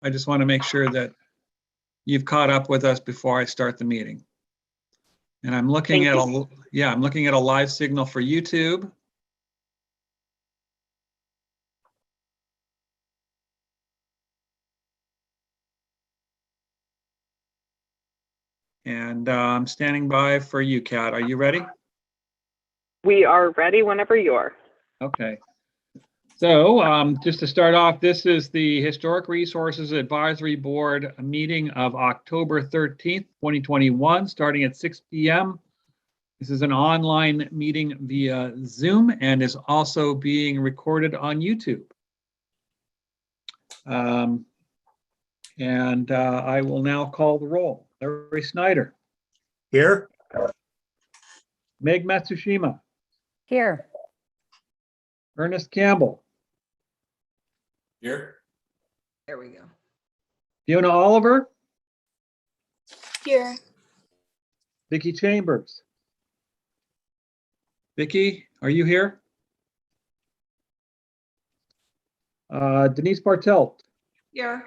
I just want to make sure that you've caught up with us before I start the meeting. And I'm looking at I'm looking at a live signal for YouTube. And I'm standing by for you, Kat. Are you ready? We are ready whenever you are. Okay. So just to start off, this is the Historic Resources Advisory Board meeting of October 13th, 2021, starting at 6 p.m. This is an online meeting via Zoom and is also being recorded on YouTube. I will now call the roll. Larry Snyder. Here. Meg Matsushima. Here. Ernest Campbell. Here. There we go. Fiona Oliver. Here. Vicki Chambers. Vicki, are you here? Denise Bartelt. Here.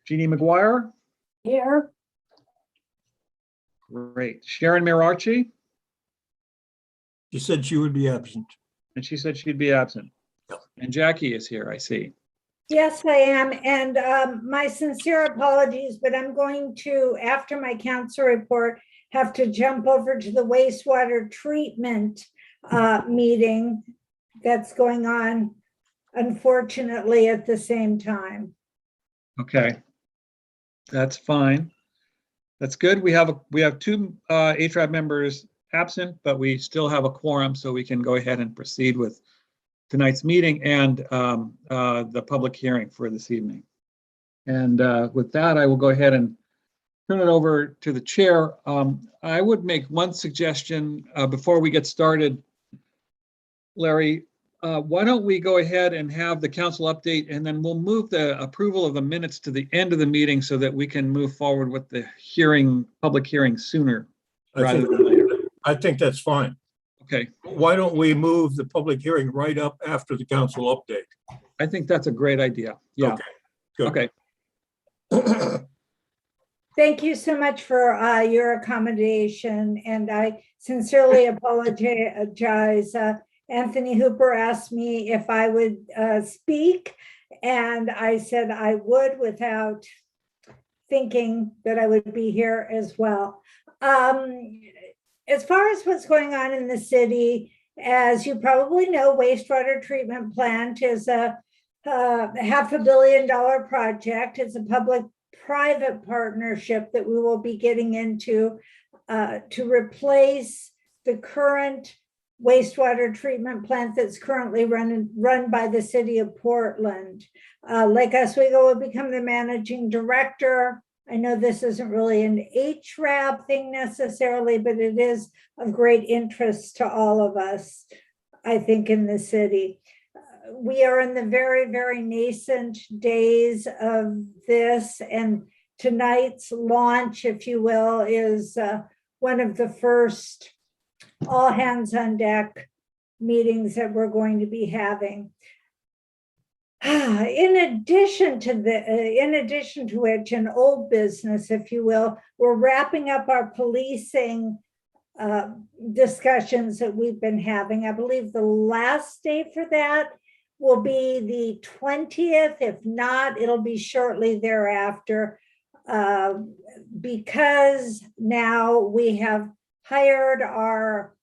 Jeannie McGuire. Here. Great. Sharon Mirarchi. She said she would be absent. And she said she'd be absent. Yep. And Jackie is here, I see. Yes, I am. And my sincere apologies, but I'm going to, after my council report, have to jump over to the wastewater treatment meeting that's going on, unfortunately, at the same time. Okay. That's fine. That's good. We have two HRAB members absent, but we still have a quorum, so we can go ahead and proceed with tonight's meeting and the public hearing for this evening. And with that, I will go ahead and turn it over to the chair. I would make one suggestion before we get started. Larry, why don't we go ahead and have the council update, and then we'll move the approval of the minutes to the end of the meeting so that we can move forward with the public hearing sooner rather than later. I think that's fine. Okay. Why don't we move the public hearing right up after the council update? I think that's a great idea. Yeah. Okay, good. Okay. Thank you so much for your accommodation, and I sincerely apologize. Anthony Hooper asked me if I would speak, and I said I would without thinking that I would be here as well. As far as what's going on in the city, as you probably know, wastewater treatment plant is a $500 million project. It's a public-private partnership that we will be getting into to replace the current wastewater treatment plant that's currently run by the city of Portland. Lake Oswego will become the managing director. I know this isn't really an HRAB thing necessarily, but it is of great interest to all of us, I think, in the city. We are in the very, very nascent days of this, and tonight's launch, if you will, is one of the first all hands on deck meetings that we're going to be having. In addition to which, an old business, if you will, we're wrapping up our policing discussions that we've been having. I believe the last day for that will be the 20th. If not, it'll be shortly thereafter, because now we have hired our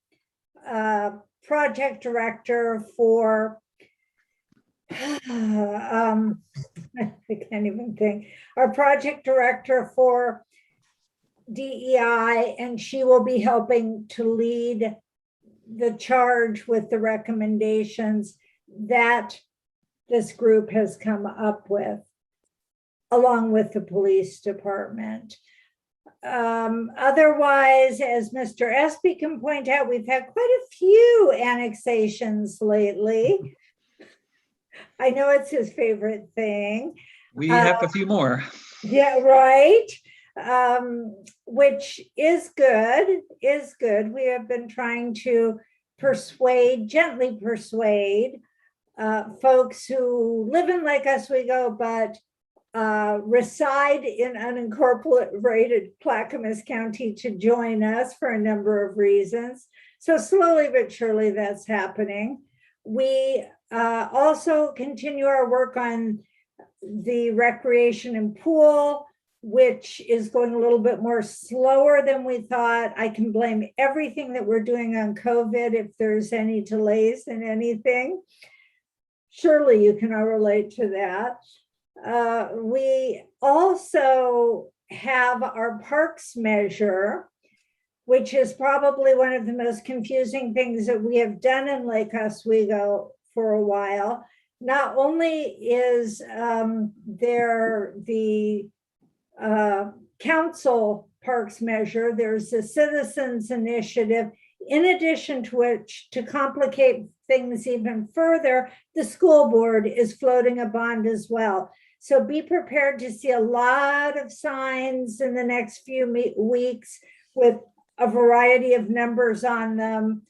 project director for I can't even think. Our project director for DEI, and she will be helping to lead the charge with the recommendations that this group has come up with, along with the police department. Otherwise, as Mr. Espy can point out, we've had quite a few annexations lately. I know it's his favorite thing. We have a few more. Yeah, right. Which is good, We have been trying to gently persuade folks who live in Lake Oswego but reside in unincorporated Clackamas County to join us for a number of reasons. So slowly but surely that's happening. We also continue our work on the recreation and pool, which is going a little bit more slower than we thought. I can blame everything that we're doing on COVID if there's any delays in anything. Surely you can all relate to that. We also have our parks measure, which is probably one of the most confusing things that we have done in Lake Oswego for a while. Not only is there the council parks measure, there's a citizens initiative, in addition to which, to complicate things even further, the school board is floating a bond as well. So be prepared to see a lot of signs in the next few weeks with a variety of numbers on them.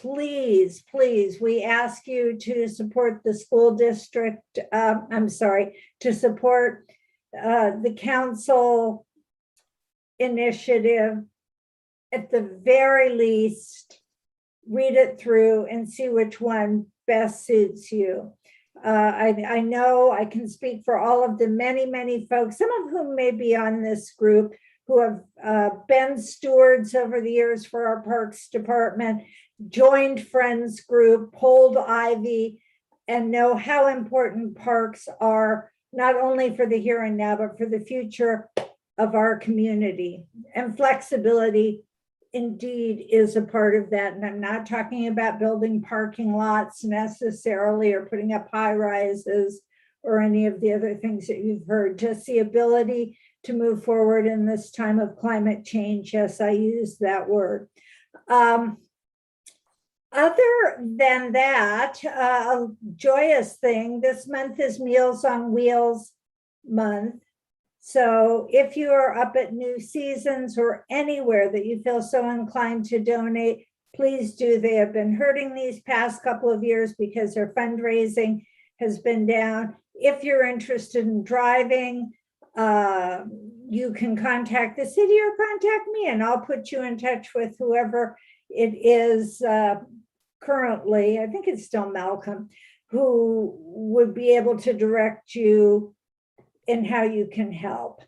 Please, please, we ask you to support the school district, to support the council initiative. At the very least, read it through and see which one best suits you. I know I can speak for all of the many folks, some of whom may be on this group, who have been stewards over the years for our Parks Department, joined Friends Group, pulled Ivy, and know how important parks are, not only for the here and now, but for the future of our community. And flexibility indeed is a part of that. And I'm not talking about building parking lots necessarily or putting up high rises or any of the other things that you've heard, just the ability to move forward in this time of climate change. Yes, I use that word. Other than that, a joyous thing, this month is Meals on Wheels month. So if you are up at New Seasons or anywhere that you feel so inclined to donate, please do. They have been hurting these past couple of years because their fundraising has been down. If you're interested in driving, you can contact the city or contact me, and I'll put you in touch with whoever it is currently, I think it's still Malcolm, who would be able to direct you in how you can help.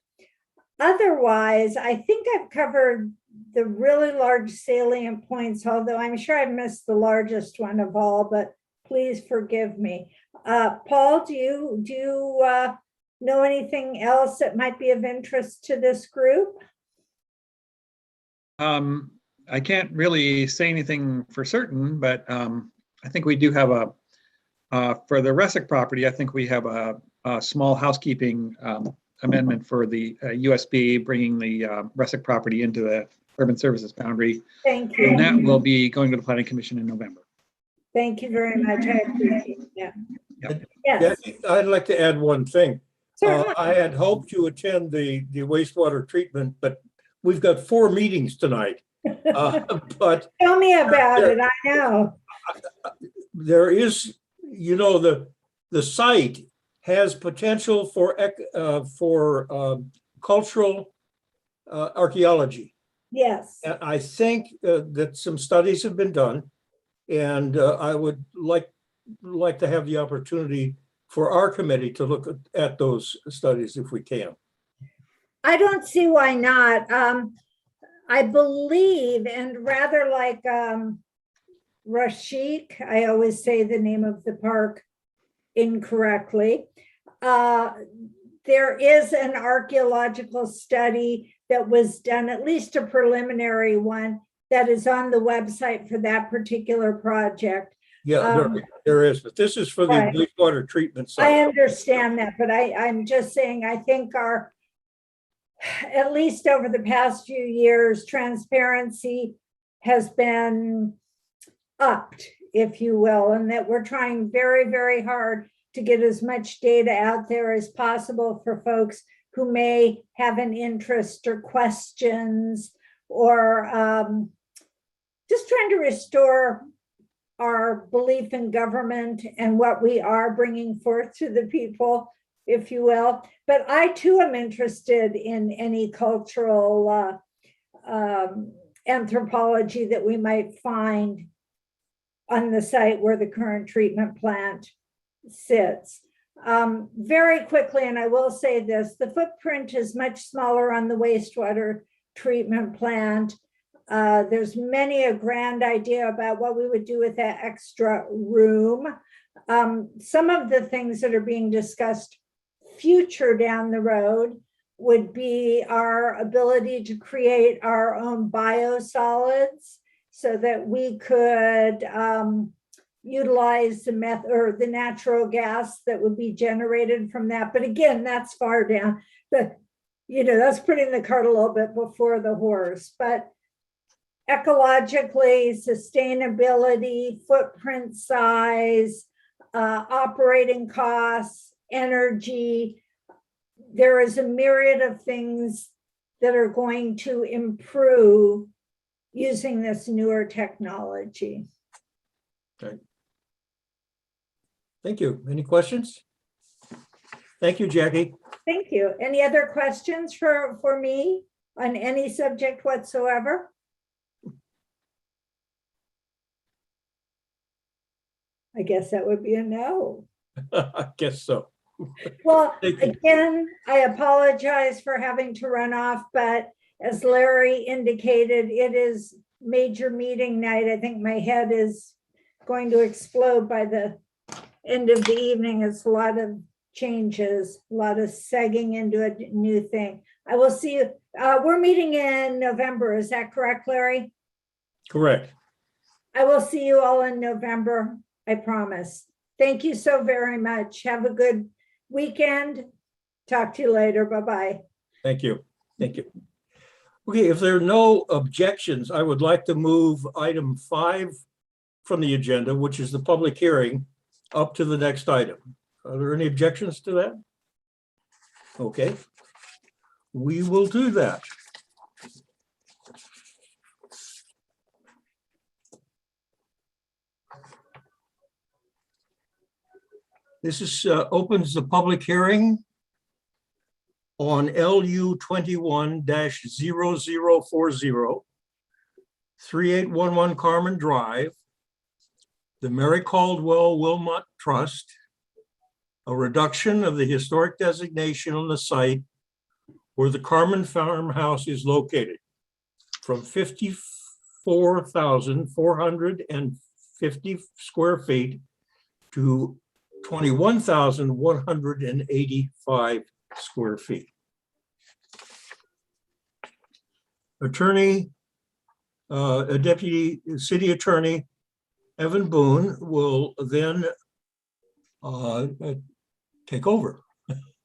Otherwise, I think I've covered the really large salient points, although I'm sure I've missed the largest one of all, but please forgive me. Paul, do you know anything else that might be of interest to this group? I can't really say anything for certain, but I think we do have for the Resick property, I think we have a small housekeeping amendment for the USB, bringing the Resick property into the urban services boundary. Thank you. And that will be going to the planning commission in November. Thank you very much. I appreciate that. Yep. Yes. I'd like to add one thing. Certainly. I had hoped to attend the wastewater treatment, but we've got 4 meetings tonight. But Tell me about it. I know. there is, the site has potential for cultural archaeology. Yes. And I think that some studies have been done, and I would like to have the opportunity for our committee to look at those studies if we can. I don't see why not. I believe, and rather like Rashik, I always say the name of the park incorrectly. There is an archaeological study that was done, at least a preliminary one, that is on the website for that particular project. Yeah, there is, but this is for the Right. wastewater treatment I site. understand that, but I'm just saying, I think at least over the past few years, transparency has been upped, if you will, and that we're trying very hard to get as much data out there as possible for folks who may have an interest or questions, or just trying to restore our belief in government and what we are bringing forth to the people, if you will. But I too am interested in any cultural anthropology that we might find on the site where the current treatment plant sits. Very quickly, and I will say this, the footprint is much smaller on the wastewater treatment plant. There's many a grand idea about what we would do with that extra room. Some of the things that are being discussed future down the road would be our ability to create our own biosolids so that we could utilize the the natural gas that would be generated from that. But again, that's far down. That's putting the cart a little bit before the horse. But ecologically, sustainability, footprint size, operating costs, energy, there is a myriad of things that are going to improve using this newer technology. Okay. Thank you. Any questions? Thank you, Jackie. Thank you. Any other questions for me on any subject whatsoever? I guess that would be a no. I guess so. Well, Thank you. again, I apologize for having to run off, but as Larry indicated, it is major meeting night. I think my head is going to explode by the end of the evening. It's a lot of changes, a lot of segging into a new thing. I will see you. We're meeting in November. Is that correct, Larry? Correct. I will see you all in November. I promise. Thank you so very much. Have a good weekend. Talk to you later. Bye-bye. Thank you. Thank you. Okay, if there are no objections, I would like to move item 5 from the agenda, which is the public hearing, up to the next item. Are there any objections to that? Okay, we will do that. This is opens the public hearing on LU 21-0040, 3811 Carmen Drive, the Mary Caldwell Wilmot Trust, a reduction of the historic designation on the site where the Carmen Farmhouse is located from 54,450 square feet to 21,185 square feet. Attorney, a deputy city attorney, Evan Boone, will then take over.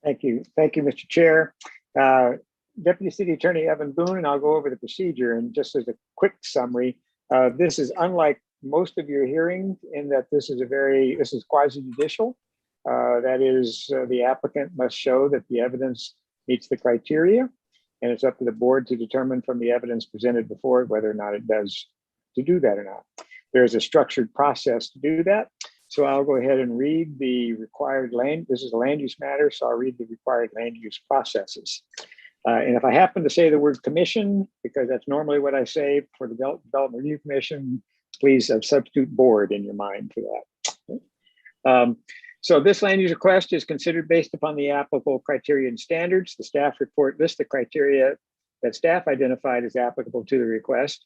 Thank you. Thank you, Mr. Chair. Deputy City Attorney Evan Boone, and I'll go over the procedure. And just as a quick summary, this is unlike most of your hearings in that this is quasi-judicial. That is, the applicant must show that the evidence meets the criteria, and it's up to the board to determine from the evidence presented before it whether or not it does to do that or not. There's a structured process to do that. So I'll go ahead and read the required this is a land use matter, so I'll read the required land use processes. And if I happen to say the word commission, because that's normally what I say for the Development Review Commission, please substitute board in your mind for that. So this land use request is considered based upon the applicable criteria and standards. The staff report lists the criteria that staff identified as applicable to the request.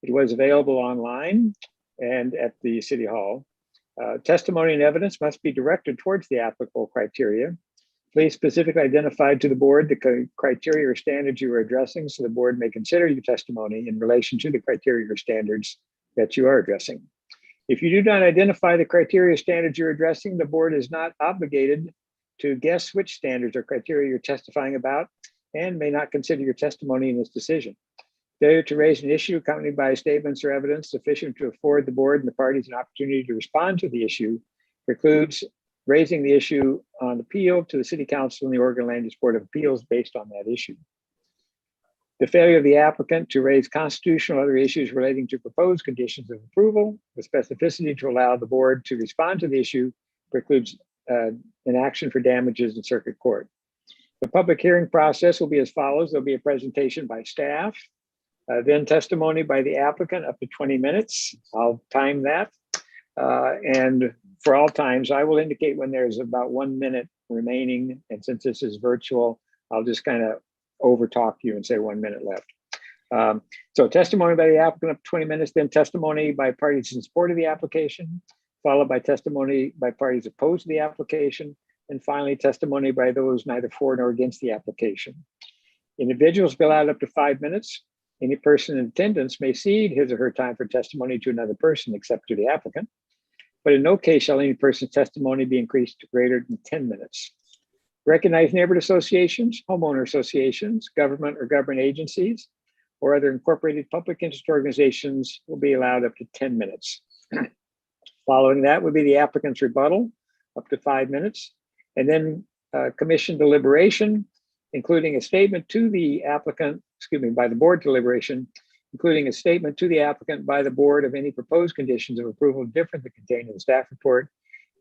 It was available online and at the City Hall. Testimony and evidence must be directed towards the applicable criteria. Please specifically identify to the board the criteria or standards you are addressing so the board may consider your testimony in relation to the criteria or standards that you are addressing. If you do not identify the criteria or standards you're addressing, the board is not obligated to guess which standards or criteria you're testifying about and may not consider your testimony in this decision. Failure to raise an issue accompanied by statements or evidence sufficient to afford the board and the parties an opportunity to respond to the issue precludes raising the issue on appeal to the City Council and the Oregon Land Use Board of Appeals based on that issue. The failure of the applicant to raise constitutional or other issues relating to proposed conditions of approval with specificity to allow the board to respond to the issue precludes an action for damages in circuit court. The public hearing process will be as follows. There'll be a presentation by staff, then testimony by the applicant up to 20 minutes. I'll time that. And for all times, I will indicate when there's about 1 minute remaining. And since this is virtual, I'll just kind of overtalk you and say 1 minute left. So testimony by the applicant up to 20 minutes, then testimony by parties in support of the application, followed by testimony by parties opposed to the application, and finally testimony by those neither for nor against the application. Individuals will be allowed up to 5 minutes. Any person in attendance may cede his or her time for testimony to another person except to the applicant, but in no case shall any person's testimony be increased to greater than 10 minutes. Recognized neighborhood associations, homeowner associations, government or government agencies, or other incorporated public interest organizations will be allowed up to 10 minutes. Following that would be the applicant's rebuttal, up to 5 minutes, and then commission deliberation, including a statement to the applicant, by the board deliberation, including a statement to the applicant by the board of any proposed conditions of approval different than contained in the staff report,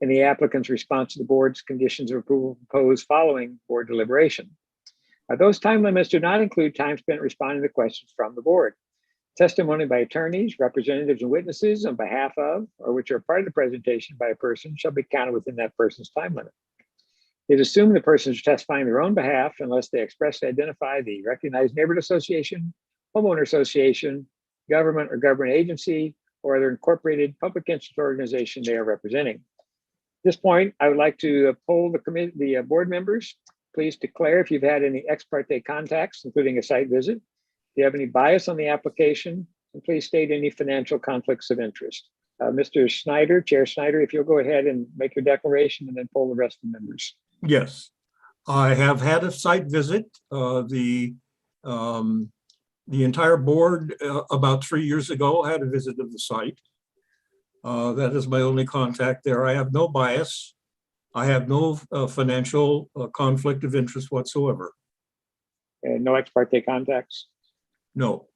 and the applicant's response to the board's conditions of approval proposed following board deliberation. Those time limits do not include time spent responding to questions from the board. Testimony by attorneys, representatives, and witnesses on behalf of, or which are part of the presentation by a person shall be counted within that person's time limit. It is assumed the persons are testifying on their own behalf unless they expressly identify the recognized neighborhood association, homeowner association, government or government agency, or other incorporated public interest organization they are representing. At this point, I would like to poll the board members. Please declare if you've had any ex parte contacts, including a site visit. If you have any bias on the application, and please state any financial conflicts of interest. Mr. Snyder, Chair Snyder, if you'll go ahead and make your declaration and then poll the rest of the members. Yes, I have had a site visit. The entire board about 3 years ago had a visit of the site. That is my only contact there. I have no bias. I have no financial conflict of interest whatsoever. And no ex parte contacts? No.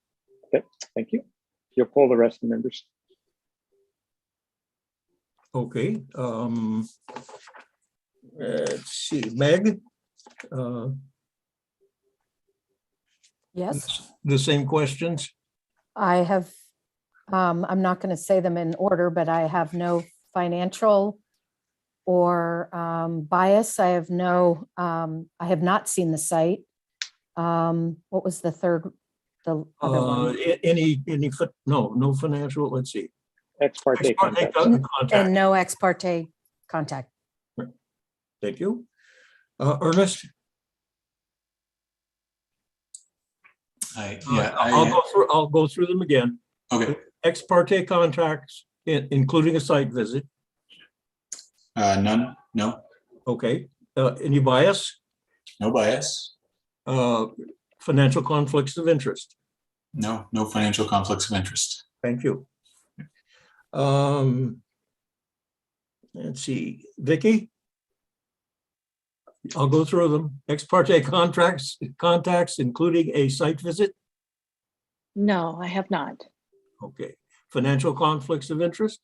Okay, thank you. You'll poll the rest of the members. Okay. Let's see, Meg? Yes, The same questions? I have, I'm not going to say them in order, but I have no financial or bias. I have no, I have not seen the site. What was the third, the other one? No financial, let's see. Ex parte contacts. And Contact. no ex parte contact. Thank you. Ernest? I'll go through them again. Okay. Ex parte contacts, including a site visit. None, no, Okay. Any bias? no bias. Financial conflicts of interest. No, no financial conflicts of interest. Thank you. Let's see, Vicky? I'll go through them. Ex parte contacts, including a site visit. No, I have not. Okay. Financial conflicts of interest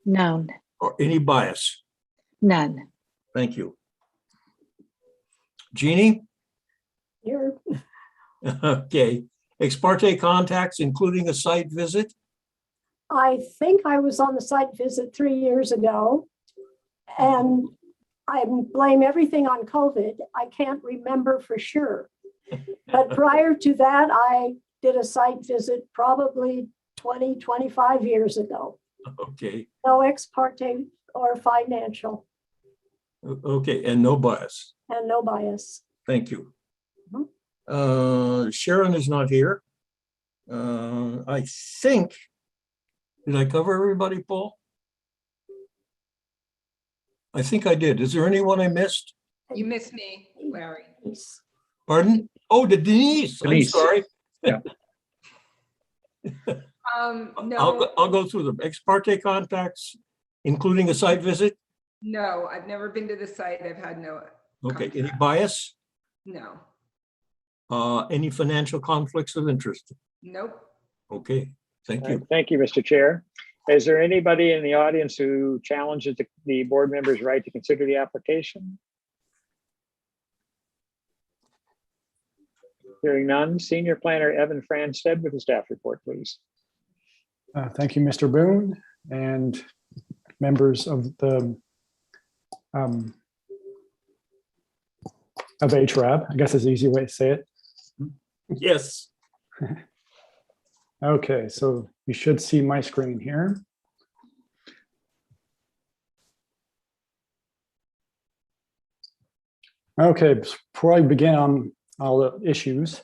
None. or any bias? None. Thank you. Jeannie? Here. Okay. Ex parte contacts, including a site visit. I think I was on the site visit 3 years ago, and I blame everything on COVID. I can't remember for sure. But prior to that, I did a site visit probably 20, 25 years ago. Okay. No ex parte or financial, Okay, and no bias. and no bias. Thank you. Sharon is not here. I think, did I cover everybody, Paul? I think I did. Is there anyone I missed? You missed me, Larry. Pardon? Oh, Denise. I'm Denise. sorry. No, I'll go through them. Ex parte contacts, including a site visit. no, I've never been to the site. I've had no, Okay, any Contact. bias? no, Any financial conflicts of interest? Nope. Okay, thank All right, you. thank you, Mr. Chair. Is there anybody in the audience who challenges the board member's right to consider the application? Hearing none, Senior Planner Evan Franstead with the staff report, please. Thank you, Mr. Boone, and members of the of HRAB. I guess is the easy way to say it. Yes. Okay, so you should see my screen here. Okay, before I begin on all the issues,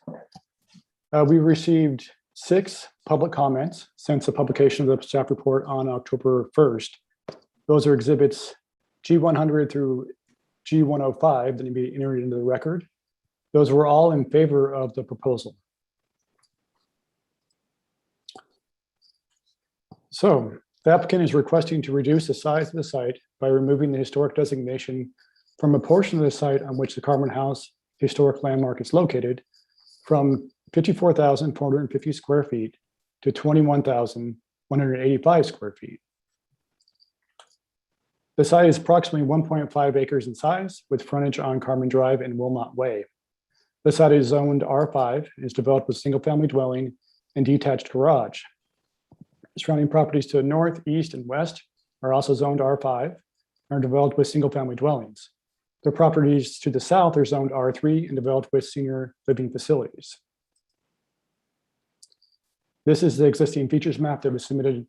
we received 6 public comments since the publication of the staff report on October 1st. Those are exhibits G100 through G105 that need to be entered into the record. Those were all in favor of the proposal. So the applicant is requesting to reduce the size of the site by removing the historic designation from a portion of the site on which the Carmen House historic landmark is located from 54,450 square feet to 21,185 square feet. The site is approximately 1.5 acres in size with frontage on Carmen Drive and Wilmot Way. The site is zoned R5 and is developed with single family dwelling and detached garage. Surrounding properties to the north, east, and west are also zoned R5 and are developed with single family dwellings. The properties to the south are zoned R3 and developed with senior living facilities. This is the existing features map that was submitted.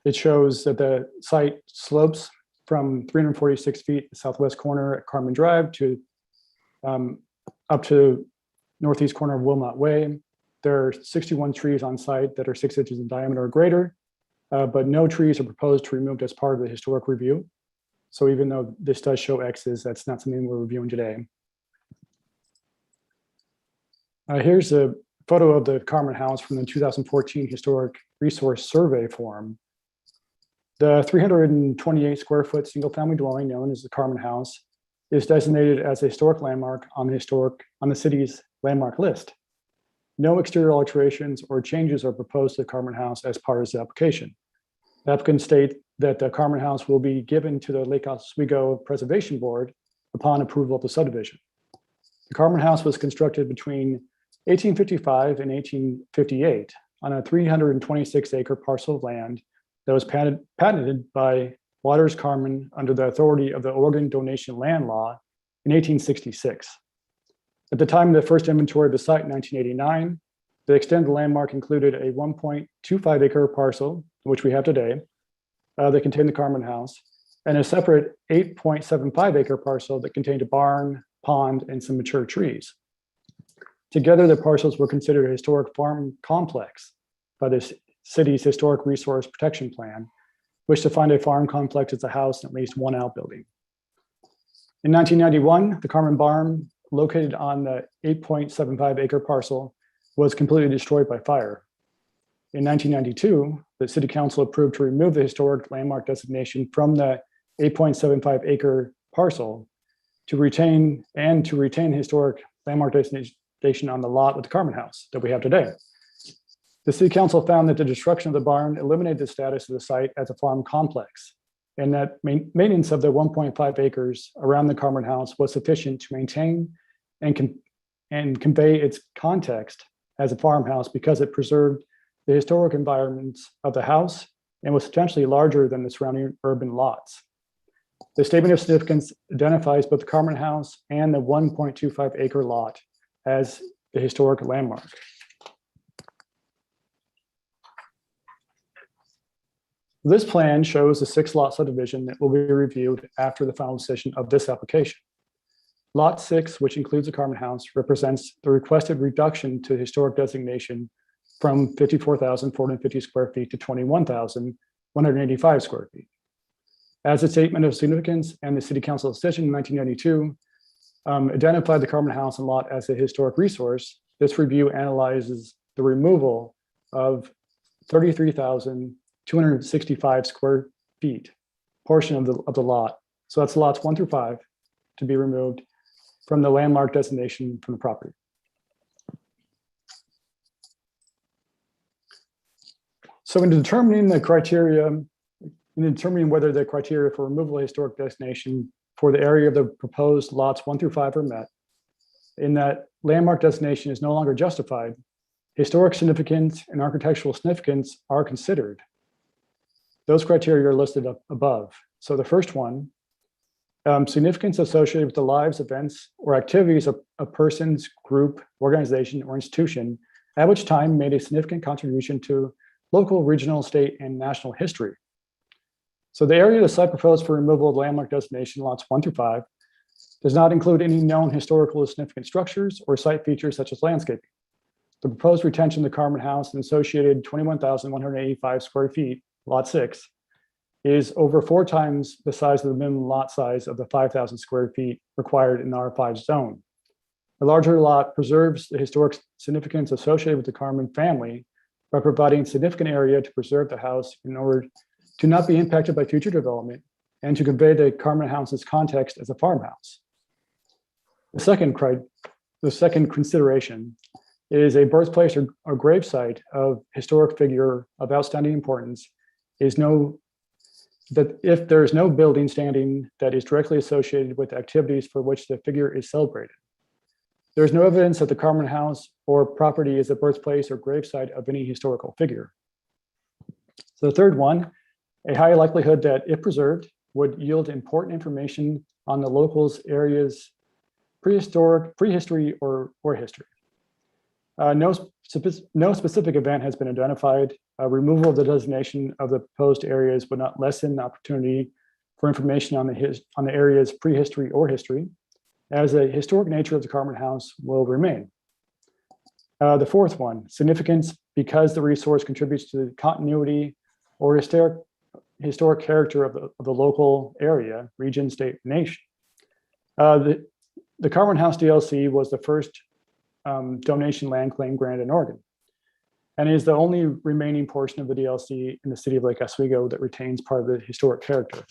It shows that the site slopes from 346 feet southwest corner at Carmen Drive to up to northeast corner of Wilmot Way. There are 61 trees on site that are 6 inches in diameter or greater, but no trees are proposed to be removed as part of the historic review. So even though this does show X's, that's not something we're reviewing today. Here's a photo of the Carmen House from the 2014 Historic Resource Survey form. The 328 square foot single family dwelling known as the Carmen House is designated as a historic landmark on the city's landmark list. No exterior alterations or changes are proposed to the Carmen House as part of the application. The applicant state that the Carmen House will be given to the Lake Oswego Preservation Board upon approval of the subdivision. The Carmen House was constructed between 1855 and 1858 on a 326 acre parcel of land that was patented by Waters Carmen under the authority of the Oregon Donation Land Law in 1866. At the time of the first inventory of the site in 1989, the extended landmark included a 1.25 acre parcel, which we have today, that contained the Carmen House, and a separate 8.75 acre parcel that contained a barn, pond, and some mature trees. Together, the parcels were considered a historic farm complex by the city's Historic Resource Protection Plan, which defined a farm complex as a house and at least one outbuilding. In 1991, the Carmen Barn, located on the 8.75 acre parcel, was completely destroyed by fire. In 1992, the City Council approved to remove the historic landmark designation from the 8.75 acre parcel to retain historic landmark designation on the lot with the Carmen House that we have today. The City Council found that the destruction of the barn eliminated the status of the site as a farm complex, and that maintenance of the 1.5 acres around the Carmen House was sufficient to maintain and convey its context as a farmhouse because it preserved the historic environments of the house and was substantially larger than the surrounding urban lots. The statement of significance identifies both the Carmen House and the 1.25 acre lot as the historic landmark. This plan shows the 6-lot subdivision that will be reviewed after the final decision of this application. Lot 6, which includes the Carmen House, represents the requested reduction to historic designation from 54,450 square feet to 21,185 square feet. As a statement of significance and the City Council decision in 1992 identified the Carmen House and lot as a historic resource, this review analyzes the removal of 33,265 square feet portion of the lot. So that's lots 1 through 5 to be removed from the landmark designation from the property. So in determining the criteria, in determining whether the criteria for removal of historic designation for the area of the proposed lots 1 through 5 are met, in that landmark designation is no longer justified, historic significance and architectural significance are considered. Those criteria are listed up above. So the first one, significance associated with the lives, events, or activities of a person's group, organization, or institution, at which time made a significant contribution to local, regional, state, and national history. So the area of the site proposed for removal of landmark designation lots 1 through 5 does not include any known historical significant structures or site features such as landscaping. The proposed retention of the Carmen House and associated 21,185 square feet, lot 6, is over 4 times the size of the minimum lot size of the 5,000 square feet required in the R5 zone. The larger lot preserves the historic significance associated with the Carmen family by providing significant area to preserve the house in order to not be impacted by future development and to convey the Carmen House's context as a farmhouse. The second consideration is a birthplace or grave site of historic figure of outstanding importance that if there is no building standing that is directly associated with activities for which the figure is celebrated. There is no evidence that the Carmen House or property is a birthplace or gravesite of any historical figure. So the third one, a high likelihood that if preserved would yield important information on the local's area's prehistory or history. No specific event has been identified. Removal of the designation of the proposed areas would not lessen the opportunity for information on the area's prehistory or history, as the historic nature of the Carmen House will remain. The fourth one, significance because the resource contributes to the continuity or historic character of the local area, region, state, nation. The Carmen House DLC was the first donation land claim granted in Oregon, and is the only remaining portion of the DLC in the city of Lake Oswego that retains part of the historic character.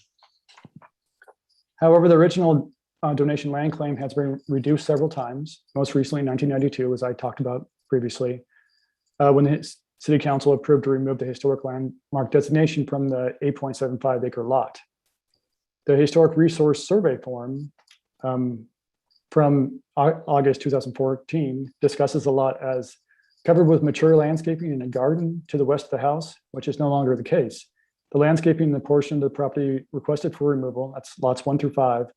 However, the original donation land claim has been reduced several times, most recently in 1992, as I talked about previously, when the City Council approved to remove the historic landmark designation from the 8.75 acre lot. The Historic Resource Survey form from August 2014 discusses the lot as covered with mature landscaping and a garden to the west of the house, which is no longer the case. The landscaping in the portion of the property requested for removal, that's lots 1 through 5,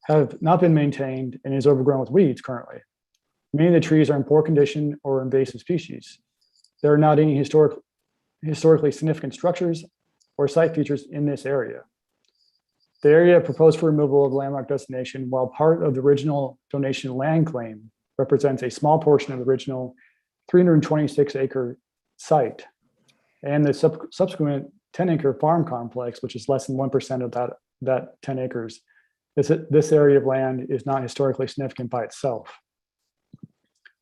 have not been maintained and is overgrown with weeds currently. Many of the trees are in poor condition or invasive species. There are not any historically significant structures or site features in this area. The area proposed for removal of landmark designation, while part of the original donation land claim, represents a small portion of the original 326 acre site and the subsequent 10 acre farm complex, which is less than 1% of that 10 acres. This area of land is not historically significant by itself.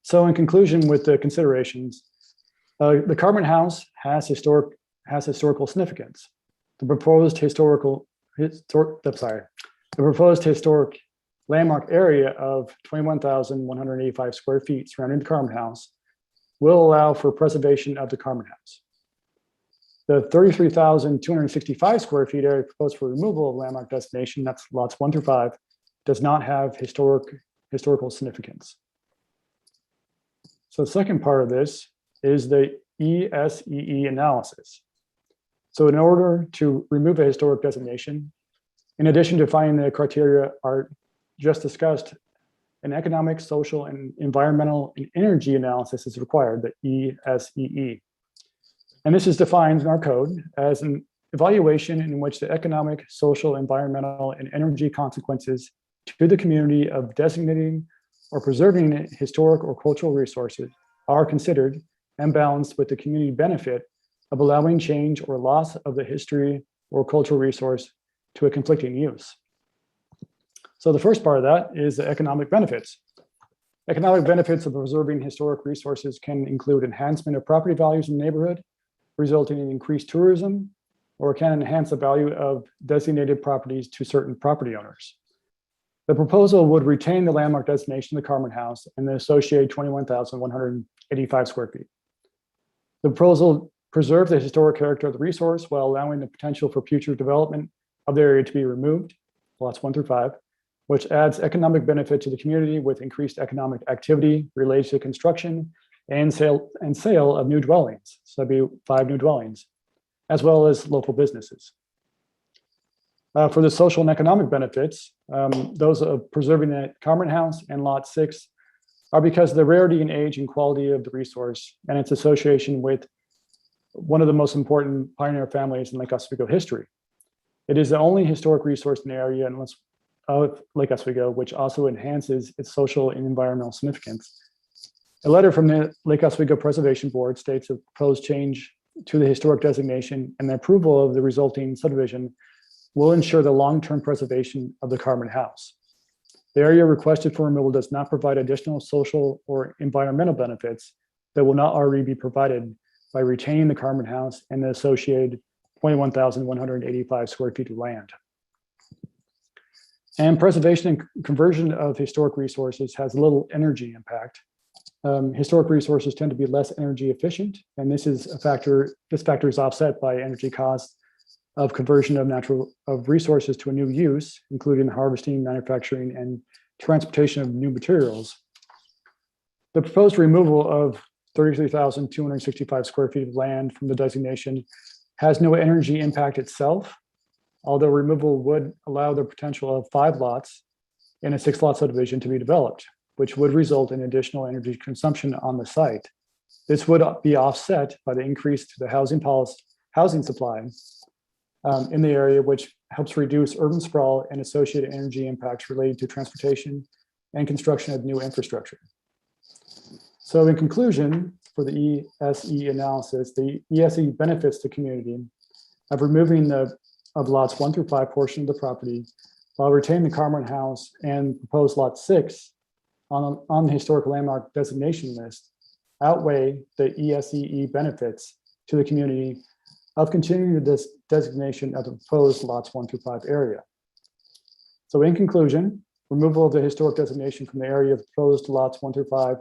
So in conclusion with the considerations, the Carmen House has historical significance. The proposed historic landmark area of 21,185 square feet surrounding the Carmen House will allow for preservation of the Carmen House. The 33,265 square feet area proposed for removal of landmark designation, that's lots 1 through 5, does not have historical significance. So the second part of this is the Ese analysis. So in order to remove a historic designation, in addition to finding the criteria are just discussed, an economic, social, and environmental and energy analysis is required, the Ese. And this is defined in our code as an evaluation in which the economic, social, environmental, and energy consequences to the community of designating or preserving historic or cultural resources are considered and balanced with the community benefit of allowing change or loss of the history or cultural resource to a conflicting use. So the first part of that is the economic benefits. Economic benefits of preserving historic resources can include enhancement of property values in the neighborhood, resulting in increased tourism, or can enhance the value of designated properties to certain property owners. The proposal would retain the landmark designation of the Carmen House and the associated 21,185 square feet. The proposal preserve the historic character of the resource while allowing the potential for future development of the area to be removed, lots 1 through 5, which adds economic benefit to the community with increased economic activity related to construction and sale of new dwellings. So that'd be 5 new dwellings, as well as local businesses. For the social and economic benefits, those of preserving the Carmen House and Lot 6 are because of the rarity and age and quality of the resource and its association with one of the most important pioneer families in Lake Oswego history. It is the only historic resource in the area of Lake Oswego, which also enhances its social and environmental significance. A letter from the Lake Oswego Preservation Board states a proposed change to the historic designation and the approval of the resulting subdivision will ensure the long-term preservation of the Carmen House. The area requested for removal does not provide additional social or environmental benefits that will not already be provided by retaining the Carmen House and the associated 21,185 square feet of land. And preservation and conversion of historic resources has little energy impact. Historic resources tend to be less energy efficient, and this factor is offset by energy costs of conversion of resources to a new use, including harvesting, manufacturing, and transportation of new materials. The proposed removal of 33,265 square feet of land from the designation has no energy impact itself, although removal would allow the potential of 5 lots in a 6-lot subdivision to be developed, which would result in additional energy consumption on the site. This would be offset by the increase to the housing supply in the area, which helps reduce urban sprawl and associated energy impacts related to transportation and construction of new infrastructure. So in conclusion, for the Esee analysis, the Ese benefits the community of removing of lots 1 through 5 portion of the property while retaining the Carmen House and proposed lot 6 on the historic landmark designation list outweigh the ESEE benefits to the community of continuing this designation of the proposed lots 1 through 5 area. So in conclusion, removal of the historic designation from the area of proposed lots 1 through 5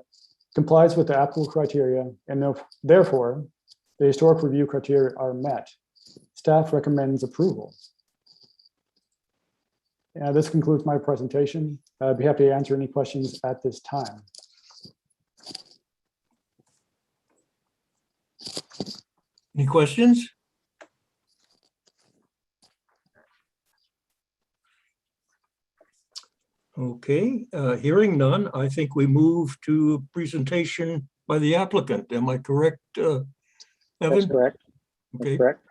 complies with the applicable criteria, and therefore the historic review criteria are met. Staff recommends approval. This concludes my presentation. I'd be happy to answer any questions at this time. Any questions? Okay, hearing none, I think we move to a presentation by the applicant. Am I correct, Evan? That's correct. That's Okay. correct.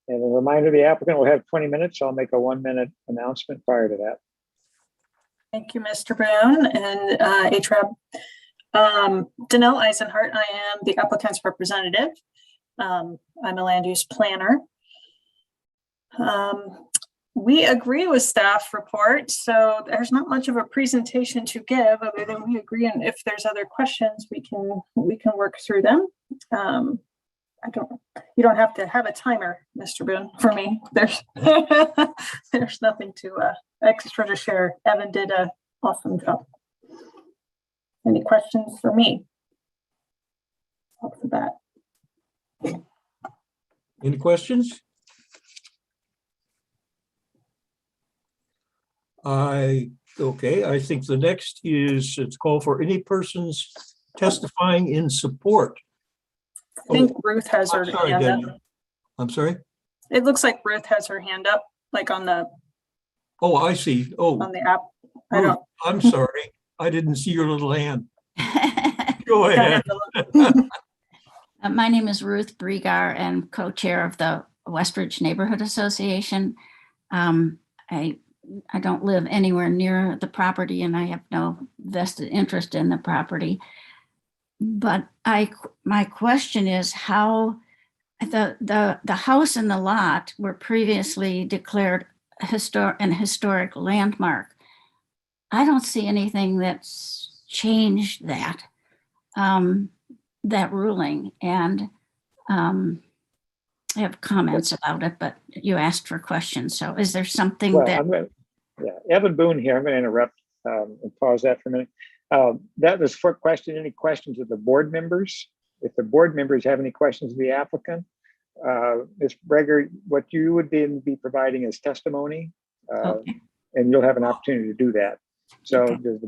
And a reminder, the applicant will have 20 minutes. So I'll make a 1-minute announcement prior to that. Thank you, Mr. Brown and HRAB. Danelle Eisenhart, I am the applicant's representative. I'm a land use planner. We agree with staff report, so there's not much of a presentation to give other than we agree, and if there's other questions, we can work through them. You don't have to have a timer, Mr. Boone, for me. There's there's nothing extra to share. Evan did an awesome job. Any questions for me off the bat? Any questions? Okay, I think the next is, it's called for any persons testifying in support. I think Ruth has her I'm sorry, hand Daniel. up. I'm sorry? It looks like Ruth has her hand up, like on the Oh, I see. Oh, app. I Ruth, don't. I'm sorry. I didn't see your little hand. Go don't ahead. have to look. My name is Ruth Bregar and co-chair of the Westridge Neighborhood Association. I don't live anywhere near the property and I have no vested interest in the property. But my question is how the house and the lot were previously declared an historic landmark. I don't see anything that's changed that ruling, and I have comments about it, but you asked for questions. So is there something Evan Boone here. I'm going to interrupt and pause that for a minute. That was for question. Any questions of the board members If the board members have any questions of the applicant, Ms. Breger, what you would then be providing is testimony, Okay. and you'll have an opportunity to do that. So Okay. do the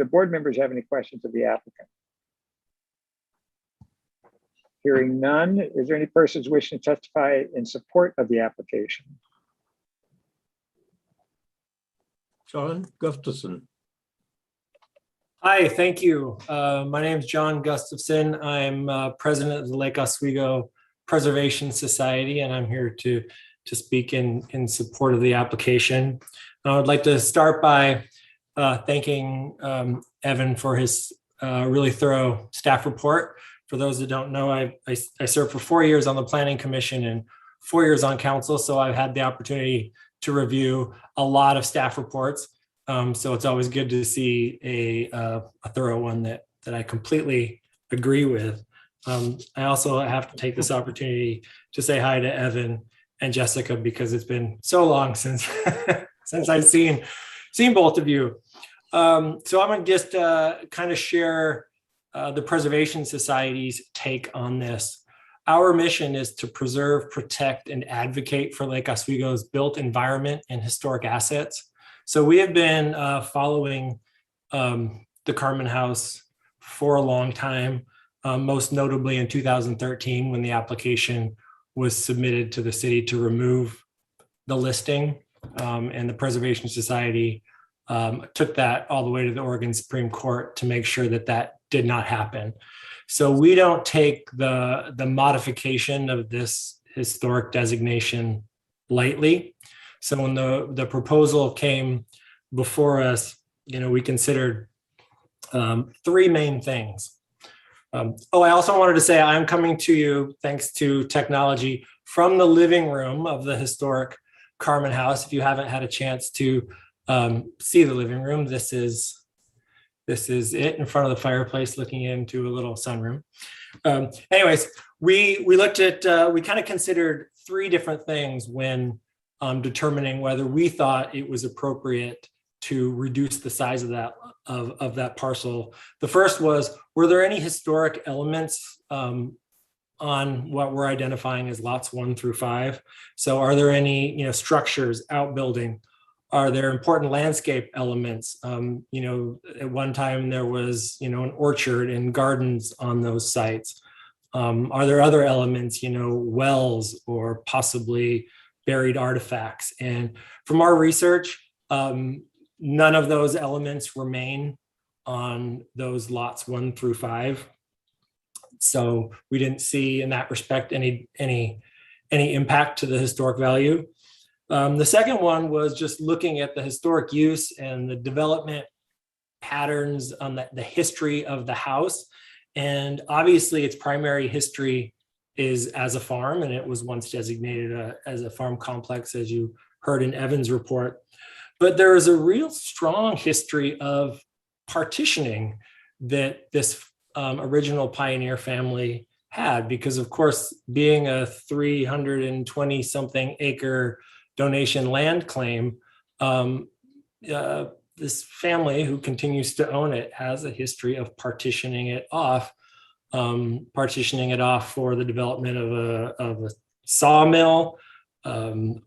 board members have any questions of the applicant? Hearing none, is there any persons wishing to testify in support of the application? John Gustafson. Hi, thank you. My name is John Gustafson. I'm president of the Lake Oswego Preservation Society, and I'm here to speak in support of the application. I would like to start by thanking Evan for his really thorough staff report. For those that don't know, I served for 4 years on the Planning Commission and 4 years on council, so I've had the opportunity to review a lot of staff reports. So it's always good to see a thorough one that I completely agree with. I also have to take this opportunity to say hi to Evan and Jessica, because it's been so long since since I've seen both of you. So I'm going to just kind of share the Preservation Society's take on this. Our mission is to preserve, protect, and advocate for Lake Oswego's built environment and historic assets. So we have been following the Carmen House for a long time, most notably in 2013 when the application was submitted to the city to remove the listing, and the Preservation Society took that all the way to the Oregon Supreme Court to make sure that that did not happen. So we don't take the modification of this historic designation lightly. So when the proposal came before us, we considered three main things. I also wanted to say I'm coming to you, thanks to technology, from the living room of the historic Carmen House. If you haven't had a chance to see the living room, this is it in front of the fireplace looking into a little sunroom. Anyways, we looked at, we kind of considered three different things when determining whether we thought it was appropriate to reduce the size of that parcel. The first was, were there any historic elements on what we're identifying as lots 1 through 5? So are there any structures, outbuilding? Are there important landscape elements? At one time there was an orchard and gardens on those sites. Are there other elements, wells or possibly buried artifacts? And from our research, none of those elements remain on those lots 1 through 5. So we didn't see in that respect any impact to the historic value. The second one was just looking at the historic use and the development patterns on the history of the house. And obviously its primary history is as a farm, and it was once designated as a farm complex, as you heard in Evan's report. But there is a real strong history of partitioning that this original pioneer family had, because of course, being a 320 something acre donation land claim, this family who continues to own it has a history of partitioning it off for the development of a sawmill,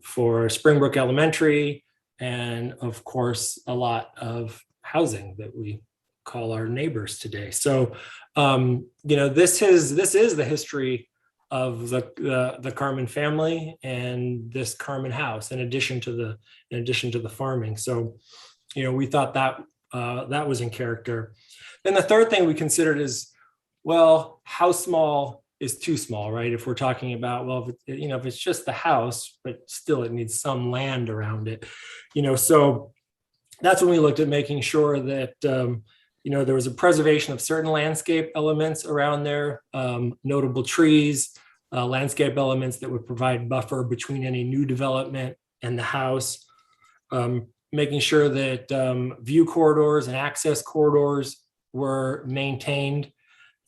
for Springbrook Elementary, and of course, a lot of housing that we call our neighbors today. So, this is the history of the Carmen family and this Carmen house, in addition to the farming. So, we thought that that was in character. Then the third thing we considered is, well, how small is too small, right? If we're talking about, well, if it's just the house, but still it needs some land around it, so that's when we looked at making sure that, there was a preservation of certain landscape elements around there, notable trees, landscape elements that would provide buffer between any new development and the house, making sure that view corridors and access corridors were maintained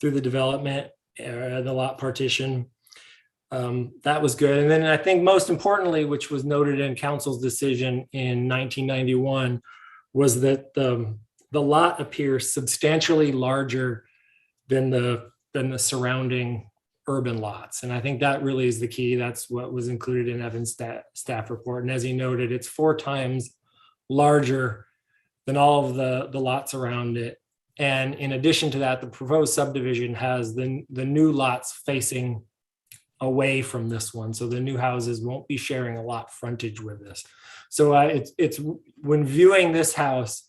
through the development, the lot partition. That was good. And then I think most importantly, which was noted in council's decision in 1991, was that the lot appears substantially larger than the than the surrounding urban lots. And I think that really is the key. That's what was included in Evan's staff report. And as he noted, it's 4 times larger than all of the lots around it. And in addition to that, the proposed subdivision has the new lots facing away from this one. So the new houses won't be sharing a lot frontage with this. So it's when viewing this house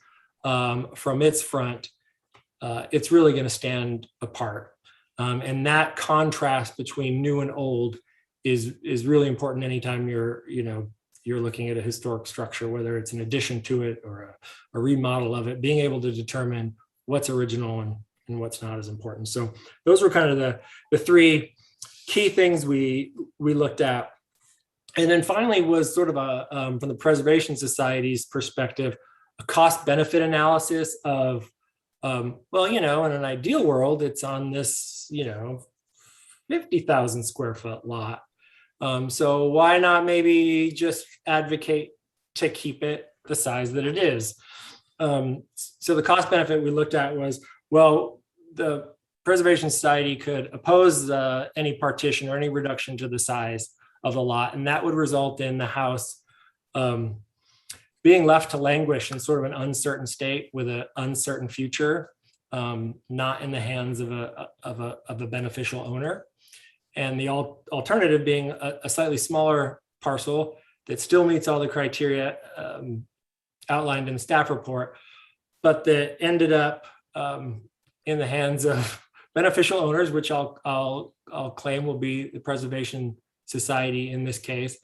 from its front, it's really going to stand apart. And that contrast between new and old is really important anytime you're looking at a historic structure, whether it's an addition to it or a remodel of it, being able to determine what's original and what's not as important. So those were kind of the 3 key things we looked at. And then finally was sort of from the Preservation Society's perspective, a cost benefit analysis of, well, in an ideal world, it's on this, 50,000 square foot lot. So why not maybe just advocate to keep it the size that it is? So the cost benefit we looked at was, well, the Preservation Society could oppose any partition or any reduction to the size of the lot, and that would result in the house being left to languish in sort of an uncertain state with an uncertain future, not in the hands of a beneficial owner. And the alternative being a slightly smaller parcel that still meets all the criteria outlined in the staff report, but that ended up in the hands of beneficial owners, which I'll claim will be the Preservation Society in this case,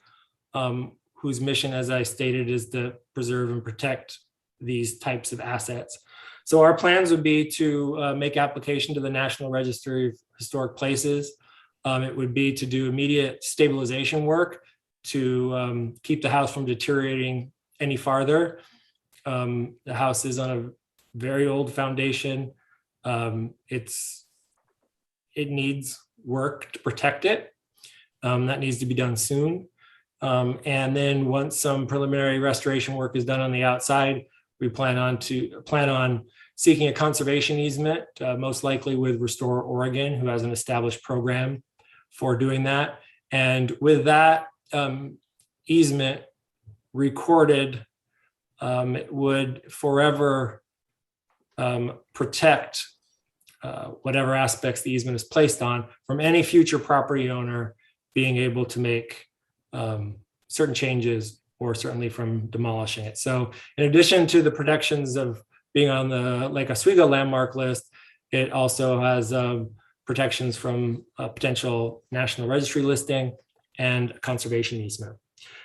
whose mission, as I stated, is to preserve and protect these types of assets. So our plans would be to make application to the National Registry of Historic Places. It would be to do immediate stabilization work to keep the house from deteriorating any farther. The house is on a very old foundation. It needs work to protect it. That needs to be done soon. And then once some preliminary restoration work is done on the outside, we plan on seeking a conservation easement, most likely with Restore Oregon, who has an established program for doing that. And with that easement recorded, it would forever protect whatever aspects the easement is placed on from any future property owner being able to make certain changes, or certainly from demolishing it. So in addition to the protections of being on the Lake Oswego landmark list, it also has protections from a potential National Registry listing and a conservation easement.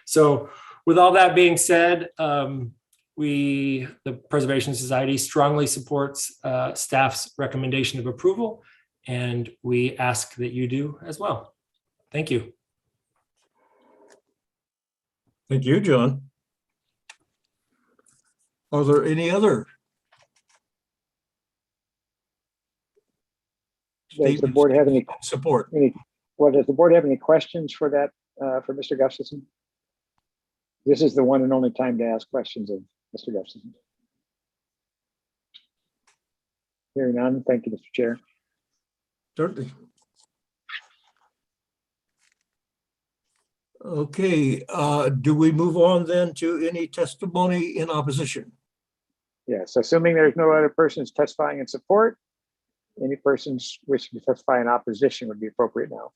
So with all that being said, the Preservation Society strongly supports staff's recommendation of approval, and we ask that you do as well. Thank you. Thank you, John. Are there any other Does the board have any support? Does the board have any questions for that, for Mr. Gustafson? This is the one and only time to ask questions of Mr. Gustafson. Hearing none, thank you, Mr. Chair. Certainly. Okay, do we move on then to any testimony in opposition? Yes, assuming there's no other persons testifying in support, any persons wishing to testify in opposition would be appropriate now.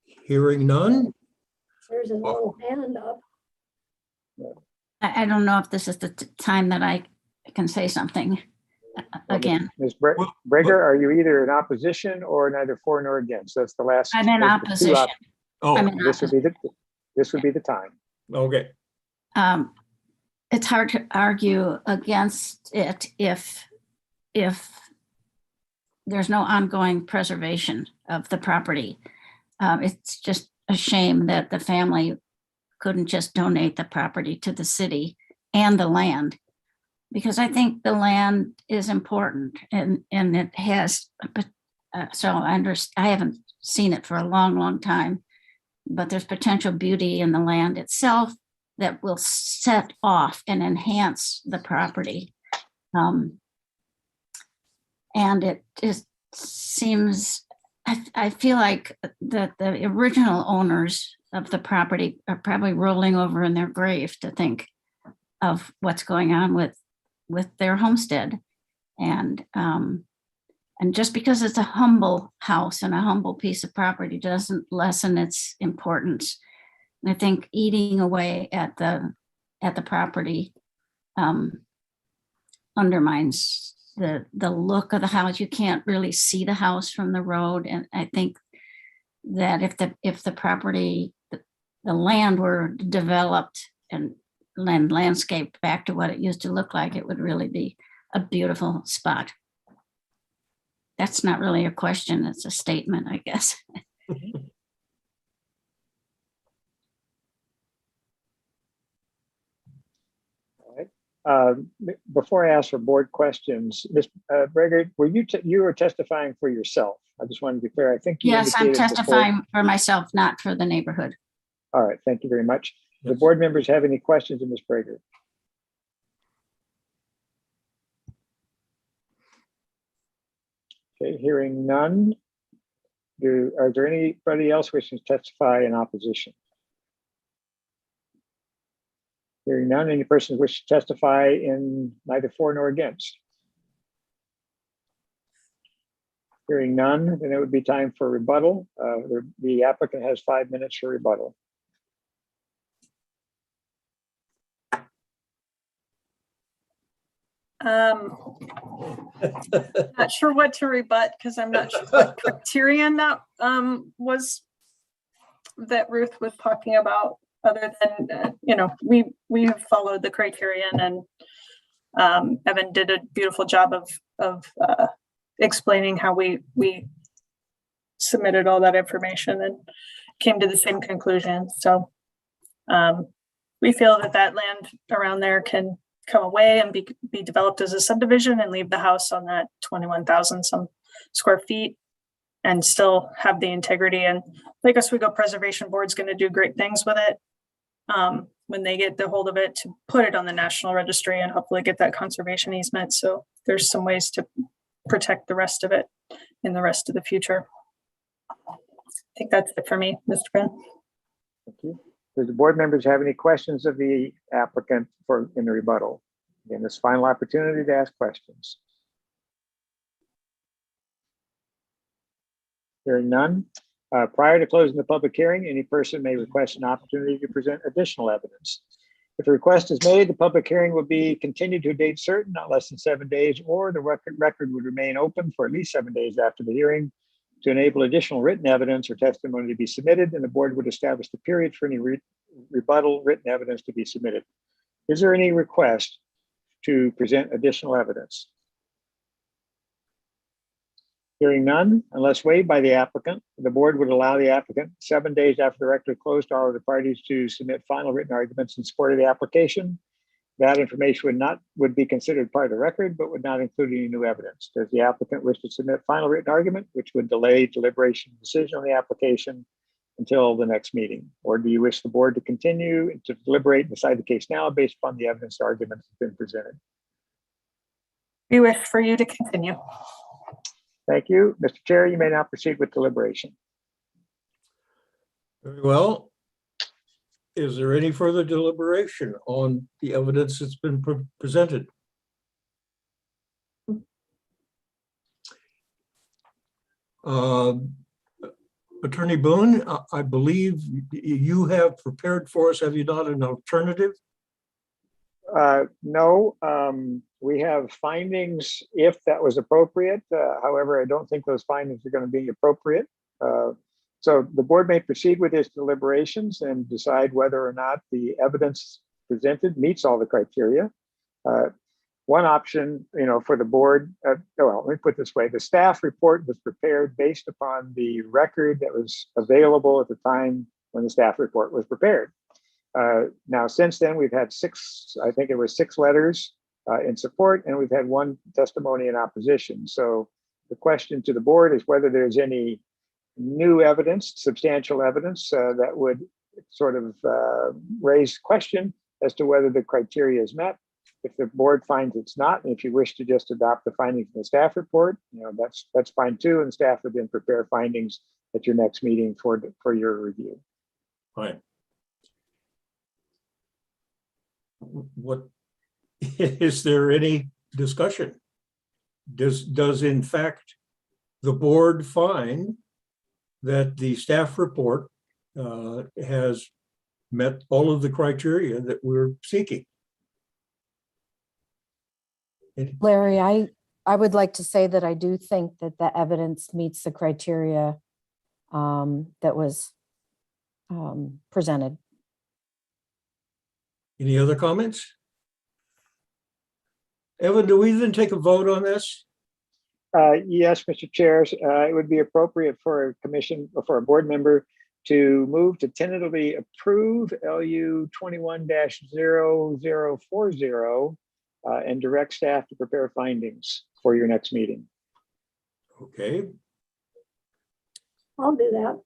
Hearing none. There's a little hand up. I don't know if this is the time that I can say something again. Ms. Breger, are you either in opposition or neither for nor against? That's the last. I'm in opposition. Oh, this would be the time. Okay. It's hard to argue against it if there's no ongoing preservation of the property. It's just a shame that the family couldn't just donate the property to the city and the land, because I think the land is important, and it has, I haven't seen it for a long time, but there's potential beauty in the land itself that will set off and enhance the property. And it just seems, I feel like that the original owners of the property are probably rolling over in their grave to think of what's going on with their homestead. And just because it's a humble house and a humble piece of property doesn't lessen its importance. I think eating away at the property undermines the look of the house. You can't really see the house from the road. And I think that if the property, the land were developed and landscaped back to what it used to look like, it would really be a beautiful spot. That's not really a question, it's a statement, I guess. Before I ask for board questions, Ms. Breger, you were testifying for yourself? I just wanted to be clear. I think you Yes, I'm indicated testifying before. for myself, not for the neighborhood. All right, thank you very much. The board members have any questions of Ms. Breger? Okay, hearing none. Are there anybody else wishing to testify in opposition? Hearing none, any person wish to testify in neither for nor against? Hearing none, then it would be time for rebuttal. The applicant has 5 minutes for rebuttal. Not sure what to rebut because I'm not sure what criterion that that Ruth was talking about, other than we have followed the criterion, and Evan did a beautiful job of explaining how we submitted all that information and came to the same conclusion. So we feel that land around there can come away and be developed as a subdivision and leave the house on that 21,000 some square feet and still have the integrity. And Lake Oswego Preservation Board is going to do great things with it when they get the hold of it, to put it on the National Registry and hopefully get that conservation easement. So there's some ways to protect the rest of it in the rest of the future. I think that's it for me, Mr. Ben. Thank you. Does the board members have any questions of the applicant in the rebuttal? Again, this final opportunity to ask questions. Hearing none. Prior to closing the public hearing, any person may request an opportunity to present additional evidence. If a request is made, the public hearing will be continued to a date certain, not less than 7 days, or the record would remain open for at least 7 days after the hearing to enable additional written evidence or testimony to be submitted, and the board would establish the period for any rebuttal written evidence to be submitted. Is there any request to present additional evidence? Hearing none, unless waived by the applicant, the board would allow the applicant 7 days after the record closed to all of the parties to submit final written arguments in support of the application. That information would be considered part of the record, but would not include any new evidence. Does the applicant wish to submit final written argument, which would delay deliberation and decision on the application until the next meeting? Or do you wish the board to continue to deliberate and decide the case now based upon the evidence or arguments that have been presented? We wish for you to continue. Thank you. Mr. Chair, you may now proceed with deliberation. Very well. Is there any further deliberation on the evidence that's been presented? Attorney Boone, I believe you have prepared for us, have you not, an alternative? No, we have findings if that was appropriate. However, I don't think those findings are going to be appropriate. So the board may proceed with its deliberations and decide whether or not the evidence presented meets all the criteria. One option, for the board, well, let me put it this way: the staff report was prepared based upon the record that was available at the time when the staff report was prepared. Now, since then, we've had six letters in support, and we've had one testimony in opposition. So the question to the board is whether there's any new evidence, substantial evidence that would sort of raise question as to whether the criteria is met. if the board finds it's not, and if you wish to just adopt the findings in the staff report, that's fine too. And staff would then prepare findings at your next meeting for your review. Fine. What, is there any discussion? Does in fact the board find that the staff report has met all of the criteria that we're seeking? Larry, I would like to say that I do think that the evidence meets the criteria that was presented. Any other comments? Evan, do we then take a vote on this? Yes, Mr. Chair, it would be appropriate for a commission or for a board member to move to tentatively approve LU 21-0040 and direct staff to prepare findings for your next meeting. Okay. I'll do that,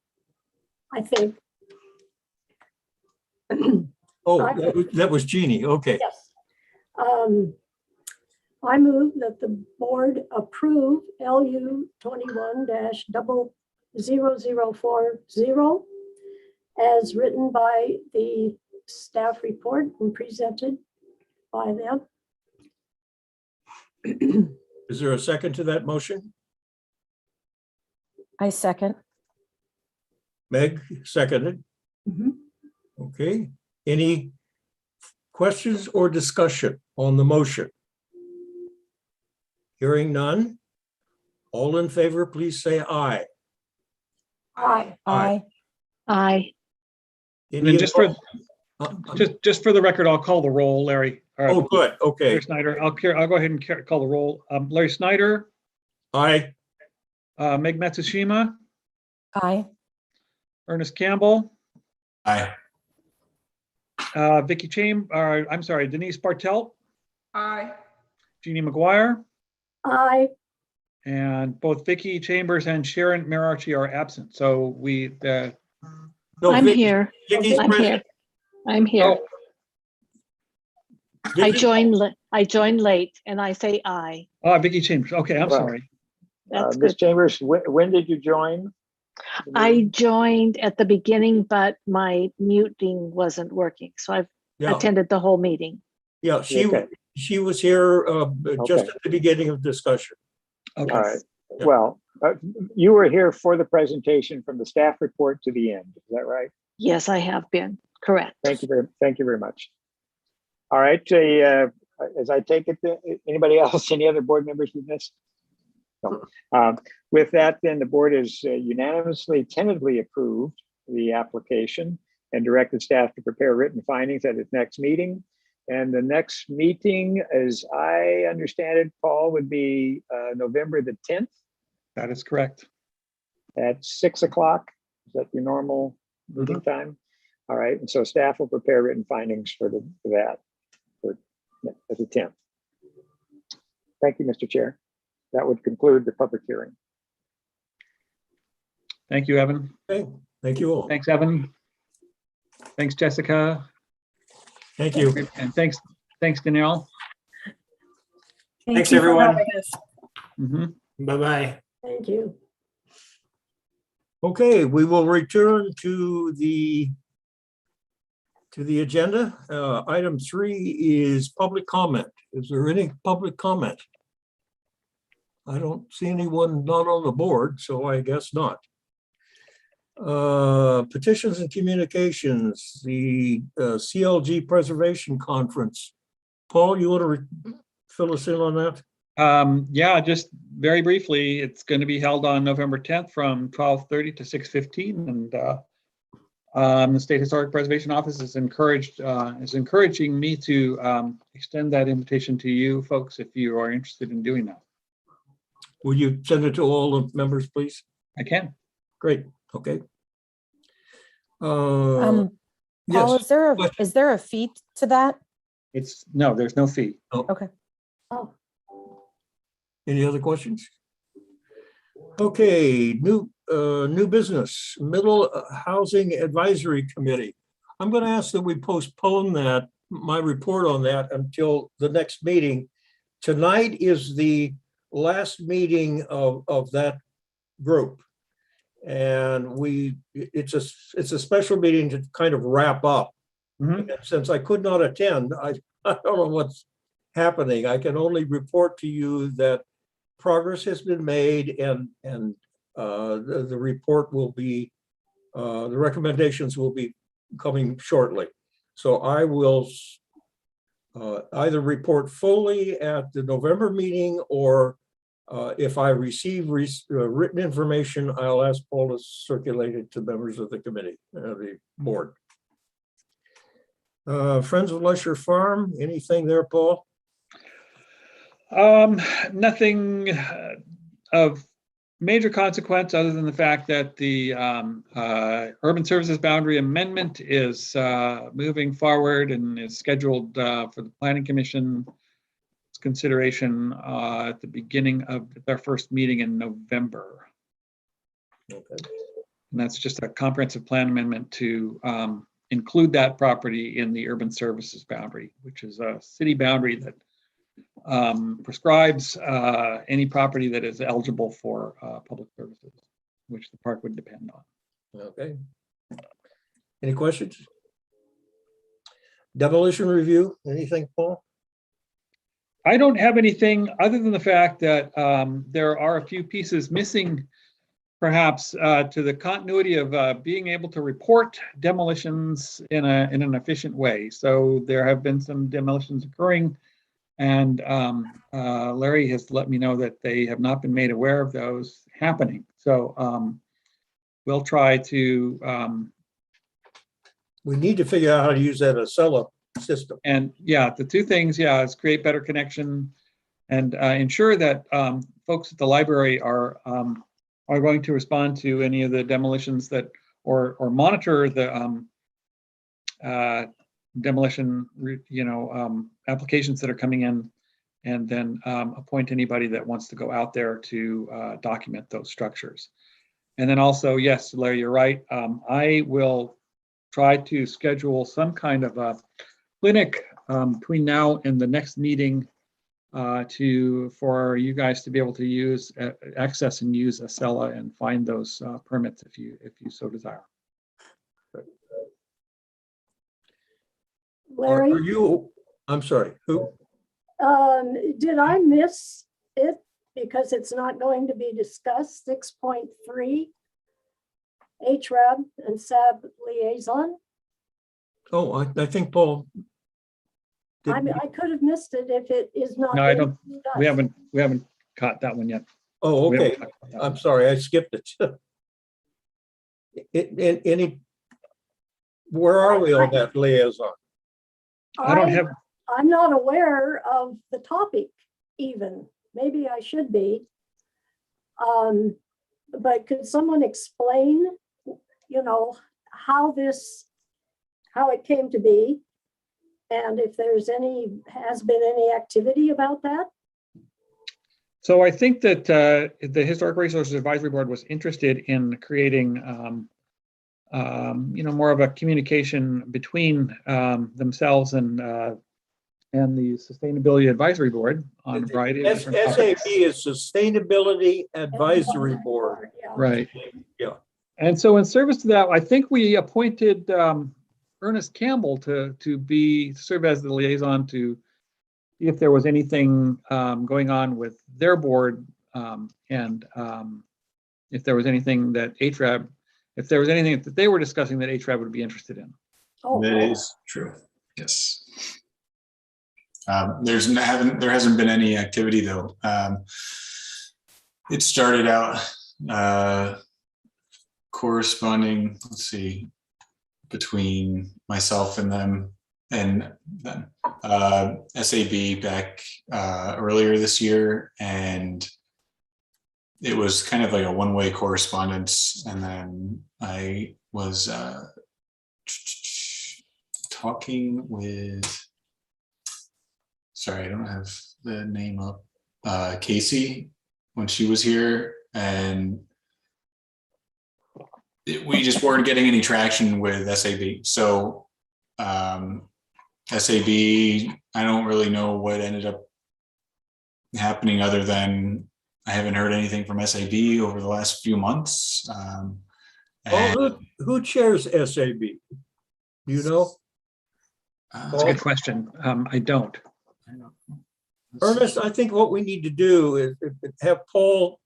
I think. Oh, that was Jeannie. Okay. Yes. I move that the board approve LU 21-0040 as written by the staff report and presented by them. Is there a second to that motion? I second. Meg seconded. Okay. Any questions or discussion on the motion? Hearing none. All in favor, please say aye. Aye. Aye. Aye. And then just for the record, I'll call the roll, Larry. Oh, good. Okay. Larry Snyder. I'll go ahead and call the roll. Larry Snyder. Aye. Meg Matsushima. Aye. Ernest Campbell. Aye. Vicky I'm sorry, Denise Bartelt. Aye. Jeannie McGuire. Aye. And both Vicky Chambers and Sharon Marachi are absent. So I'm here. Vicky's I'm present. here. I'm here. I joined late and I say aye. Oh, Vicky Chambers. Okay, I'm sorry. That's Ms. good. Chambers, when did you join? I joined at the beginning, but my muting wasn't working. So I've attended the whole meeting. Yeah, she was here just at the beginning of discussion. Okay. All right. Well, you were here for the presentation from the staff report to the end. Is that right? Yes, I have been. Correct. Thank you very much. All right. As I take it, anybody else, any other board members we missed? No. With that, then the board is unanimously tentatively approved the application and directed staff to prepare written findings at its next meeting. And the next meeting, as I understand it, Paul, would be November the 10th. That is correct. At 6 o'clock. Is that your normal meeting time? All right. And so staff will prepare written findings for the 10th. Thank you, Mr. Chair. That would conclude the public hearing. Thank you, Evan. Okay. Thank you all. Thanks, Evan. Thanks, Jessica. Thank you. And thanks, Danielle. Thanks, everyone. Bye-bye. Thank you. Okay, we will return to the agenda. Item 3 is public comment. Is there any public comment? I don't see anyone not on the board, so I guess not. Petitions and communications, the CLG Preservation Conference. Paul, you want to fill us in on that? Yeah, just very briefly, it's going to be held on November 10th from 12:30 to 6:15, and the State Historic Preservation Office is encouraging me to extend that invitation to you folks if you are interested in doing that. Will you send it to all the members, please? I can. Great. Okay. Paul, yes. is there a fee to that? No, there's no fee. Okay. Oh. Any other questions? Okay, new business, Middle Housing Advisory Committee. I'm going to ask that we postpone that my report on that until the next meeting. Tonight is the last meeting of that group. And it's a special meeting to kind of wrap up. Mhm. And since I could not attend, I don't know what's happening. I can only report to you that progress has been made, and the report will be, the recommendations will be coming shortly. So I will either report fully at the November meeting, or if I receive written information, I'll ask Paul to circulate it to members of the committee, the board. Friends of Lusher Farm, anything there, Paul? Nothing of major consequence other than the fact that the urban services boundary amendment is moving forward and is scheduled for the Planning Commission consideration at the beginning of their first meeting in November. Okay. And that's just a comprehensive plan amendment to include that property in the urban services boundary, which is a city boundary that prescribes any property that is eligible for public services, which the park would depend on. Okay. Any questions? Demolition review, anything, Paul? I don't have anything other than the fact that there are a few pieces missing, perhaps, to the continuity of being able to report demolitions in an efficient way. So there have been some demolitions occurring, and Larry has let me know that they have not been made aware of those happening. So we'll try to. We need to figure out how to use that Acela system. And yeah, the two things, is create better connection and ensure that folks at the library are going to respond to any of the demolitions that, or monitor the demolition, applications that are coming in, and then appoint anybody that wants to go out there to document those structures. And then also, yes, Larry, you're right. I will try to schedule some kind of a clinic between now and the next meeting for you guys to be able to use access and use Acela and find those permits if you so desire. Larry, Are you, I'm sorry, who? did I miss it because it's not going to be discussed? 6.3 HRAB and SAB liaison. Oh, I think Paul. I mean, I could have missed it if it is not. No, I don't. discussed. We haven't caught that one yet. Oh, We okay. haven't talked about that I'm one. sorry, I skipped it. Any, where are we on that liaison? I don't have. I'm not aware of the topic even. Maybe I should be. But could someone explain, how it came to be? And if there's has been any activity about that? So I think that the Historic Resources Advisory Board was interested in creating, more of a communication between themselves and the Sustainability Advisory Board on a variety of different topics. SAB is Sustainability Advisory Board. Right. Yeah. And so in service to that, I think we appointed Ernest Campbell to serve as the liaison to see if there was anything going on with their board, and if there was anything that HRAB, if there was anything that they were discussing that HRAB would be interested in. Oh, That is true. Yes. There hasn't been any activity though. It started out corresponding, let's see, between myself and them, and then SAB back earlier this year, and it was kind of like a one-way correspondence. And then I was talking with, sorry, I don't have the name up, Casey, when she was here, and we just weren't getting any traction with SAB. So SAB, I don't really know what ended up happening other than I haven't heard anything from SAB over the last few months. Who chairs SAB? Do you know? That's a good question. I don't. Ernest, I think what we need to do is have Paul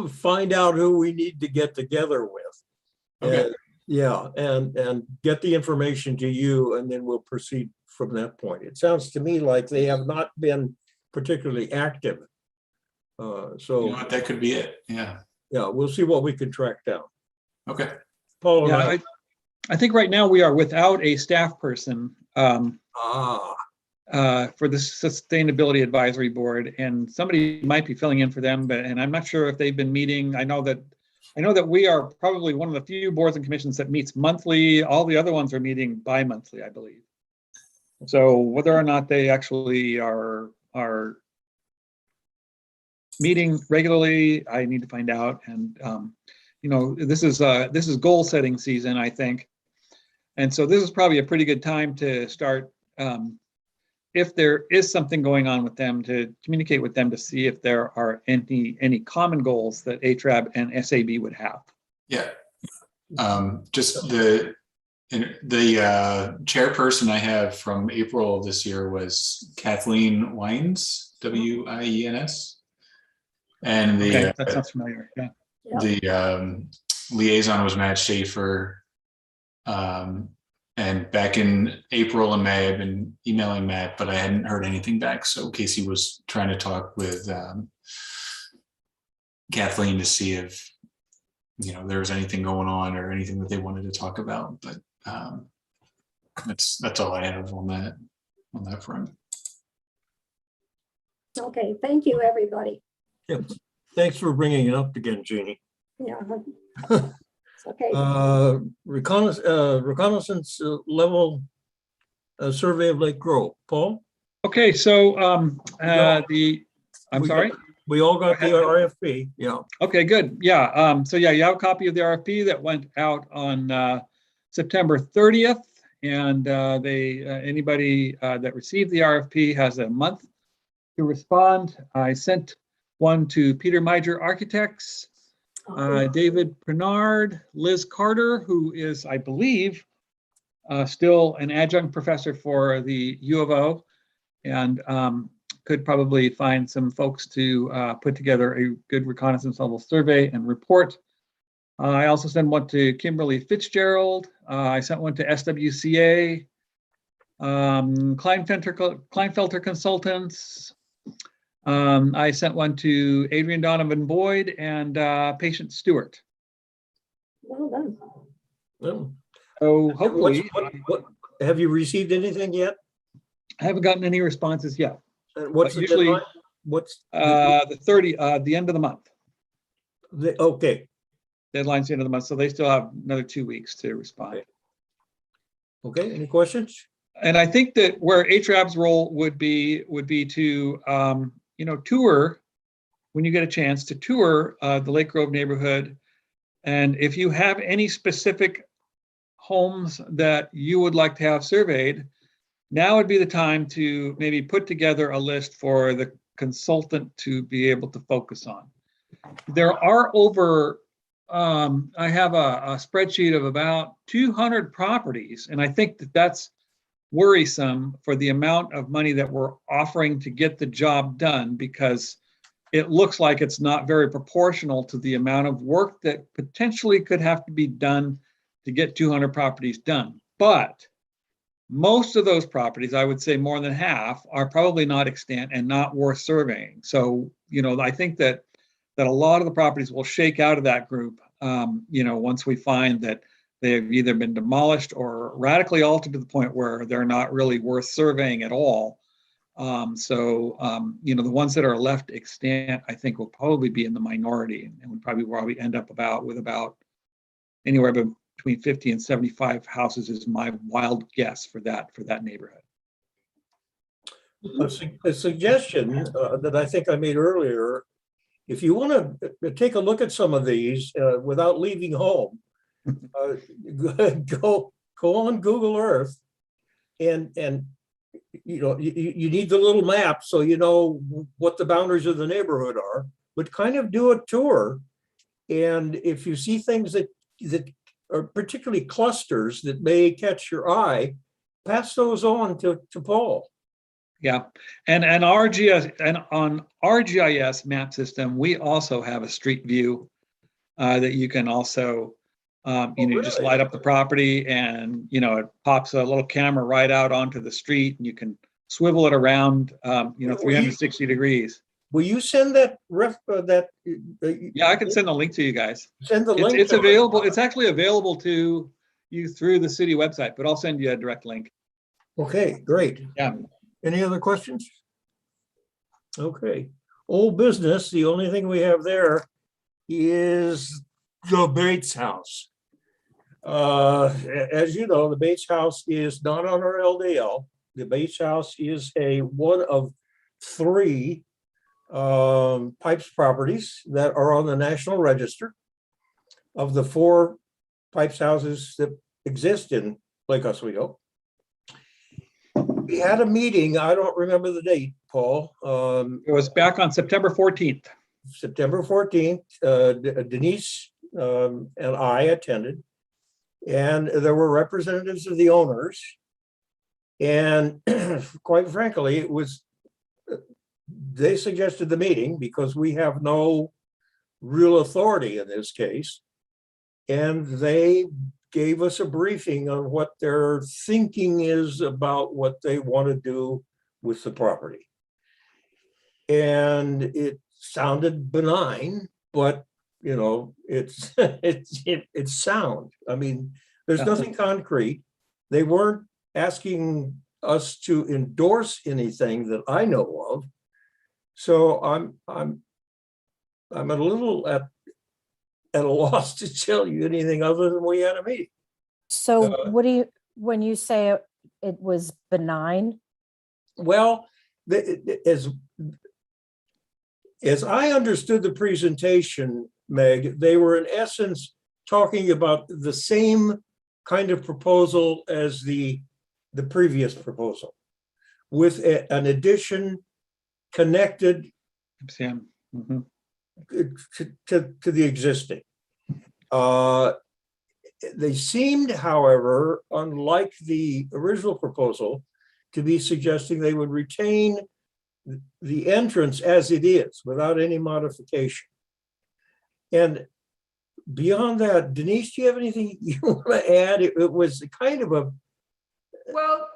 find out who we need to get together with. Okay. Yeah, and get the information to you, and then we'll proceed from that point. It sounds to me like they have not been particularly active. So You know what, that could be it. Yeah. Yeah, we'll see what we can track down. Okay. Paul and Yeah, I think right now we are without a staff person for the Sustainability Advisory Board, and somebody might be filling in for them, and I'm not sure if they've been meeting. I know that we are probably one of the few boards and commissions that meets monthly. All the other ones are meeting bi-monthly, I believe. So whether or not they actually are meeting regularly, I need to find out. And you know, this is goal setting season, I think, and so this is probably a pretty good time to start. If there is something going on with them, to communicate with them to see if there are any common goals that HRAB and SAB would have. Yeah. Just the chairperson I have from April of this year was Kathleen Wines, Wines, and Okay, that sounds familiar. Yeah. The liaison was Matt Schaefer. And back in April and May, I've been emailing Matt, but I hadn't heard anything back. So Casey was trying to talk with Kathleen to see if, you know, there was anything going on or anything that they wanted to talk about. But that's all I have on that front. Okay, thank you, everybody. Yep. Thanks for bringing it up again, Jeannie. Yeah. Okay. Reconnaissance level survey of Lake Grove. Paul? Okay, so We all got the RFP. Yeah. Okay, good. Yeah. So yeah, you have a copy of the RFP that went out on September 30th, and anybody that received the RFP has a month to respond. I sent one to Peter Meijer Architects, David Prenard, Liz Carter, who is, I believe, still an adjunct professor for the U of O, and could probably find some folks to put together a good reconnaissance level survey and report. I also sent one to Kimberly Fitzgerald. I sent one to SWCA, Kleinfelter Consultants. I sent one to Adrian Donovan Boyd and Patient Stewart. Well done. Well, so hopefully, have you received anything yet? I haven't gotten any responses yet. What's usually deadline? What's the 30? The end of the month. Okay. Deadline's the end of the month, so they still have another 2 weeks to respond. Okay. Any questions? And I think that where HRAB's role would be to tour, when you get a chance to tour the Lake Grove neighborhood, and if you have any specific homes that you would like to have surveyed, now would be the time to maybe put together a list for the consultant to be able to focus on. There are over, I have a spreadsheet of about 200 properties, and I think that that's worrisome for the amount of money that we're offering to get the job done, because it looks like it's not very proportional to the amount of work that potentially could have to be done to get 200 properties done. But most of those properties, I would say more than half, are probably not extant and not worth surveying. So, I think that a lot of the properties will shake out of that group, once we find that they've either been demolished or radically altered to the point where they're not really worth surveying at all. The ones that are left extant, I think, will probably be in the minority, and would probably end up with about anywhere between 50 and 75 houses is my wild guess for that neighborhood. A suggestion that I think I made earlier, if you want to take a look at some of these without leaving home, go on Google Earth and you need the little map so you know what the boundaries of the neighborhood are, but kind of do a tour. And if you see things that are particularly clusters that may catch your eye, pass those on to Paul. Yeah, and RGIS and on ArcGIS map system, we also have a street view that you can also just light up the property, and it pops a little camera right out onto the street, and you can swivel it around 360 degrees. Will you send that Yeah, I can send a link to you guys. Send the link. It's available. It's actually available to you through the city website, but I'll send you a direct link. Okay, great. Yeah. Any other questions? Okay. Old business, the only thing we have there is the Bates House. As you know, the Bates House is not on our LDL. The Bates House is one of 3 Pipes properties that are on the National Register of the 4 Pipes houses that exist in Lake Oswego. We had a meeting, I don't remember the date, Paul. It was back on September 14th. September 14th, Denise and I attended, and there were representatives of the owners. And quite frankly, they suggested the meeting because we have no real authority in this case. And they gave us a briefing on what their thinking is about what they want to do with the property. And it sounded benign, but it's it's sound. I mean, there's nothing concrete. They weren't asking us to endorse anything that I know of. So I'm a little at a loss to tell you anything other than we had a meeting. So when you say it was benign? Well, as I understood the presentation, Meg, they were in essence talking about the same kind of proposal as the previous proposal, with an addition connected Mm-hmm. to the existing. They seemed, however, unlike the original proposal, to be suggesting they would retain the entrance as it is without any modification. And beyond that, Denise, do you have anything you want to add? It was kind of a... Well,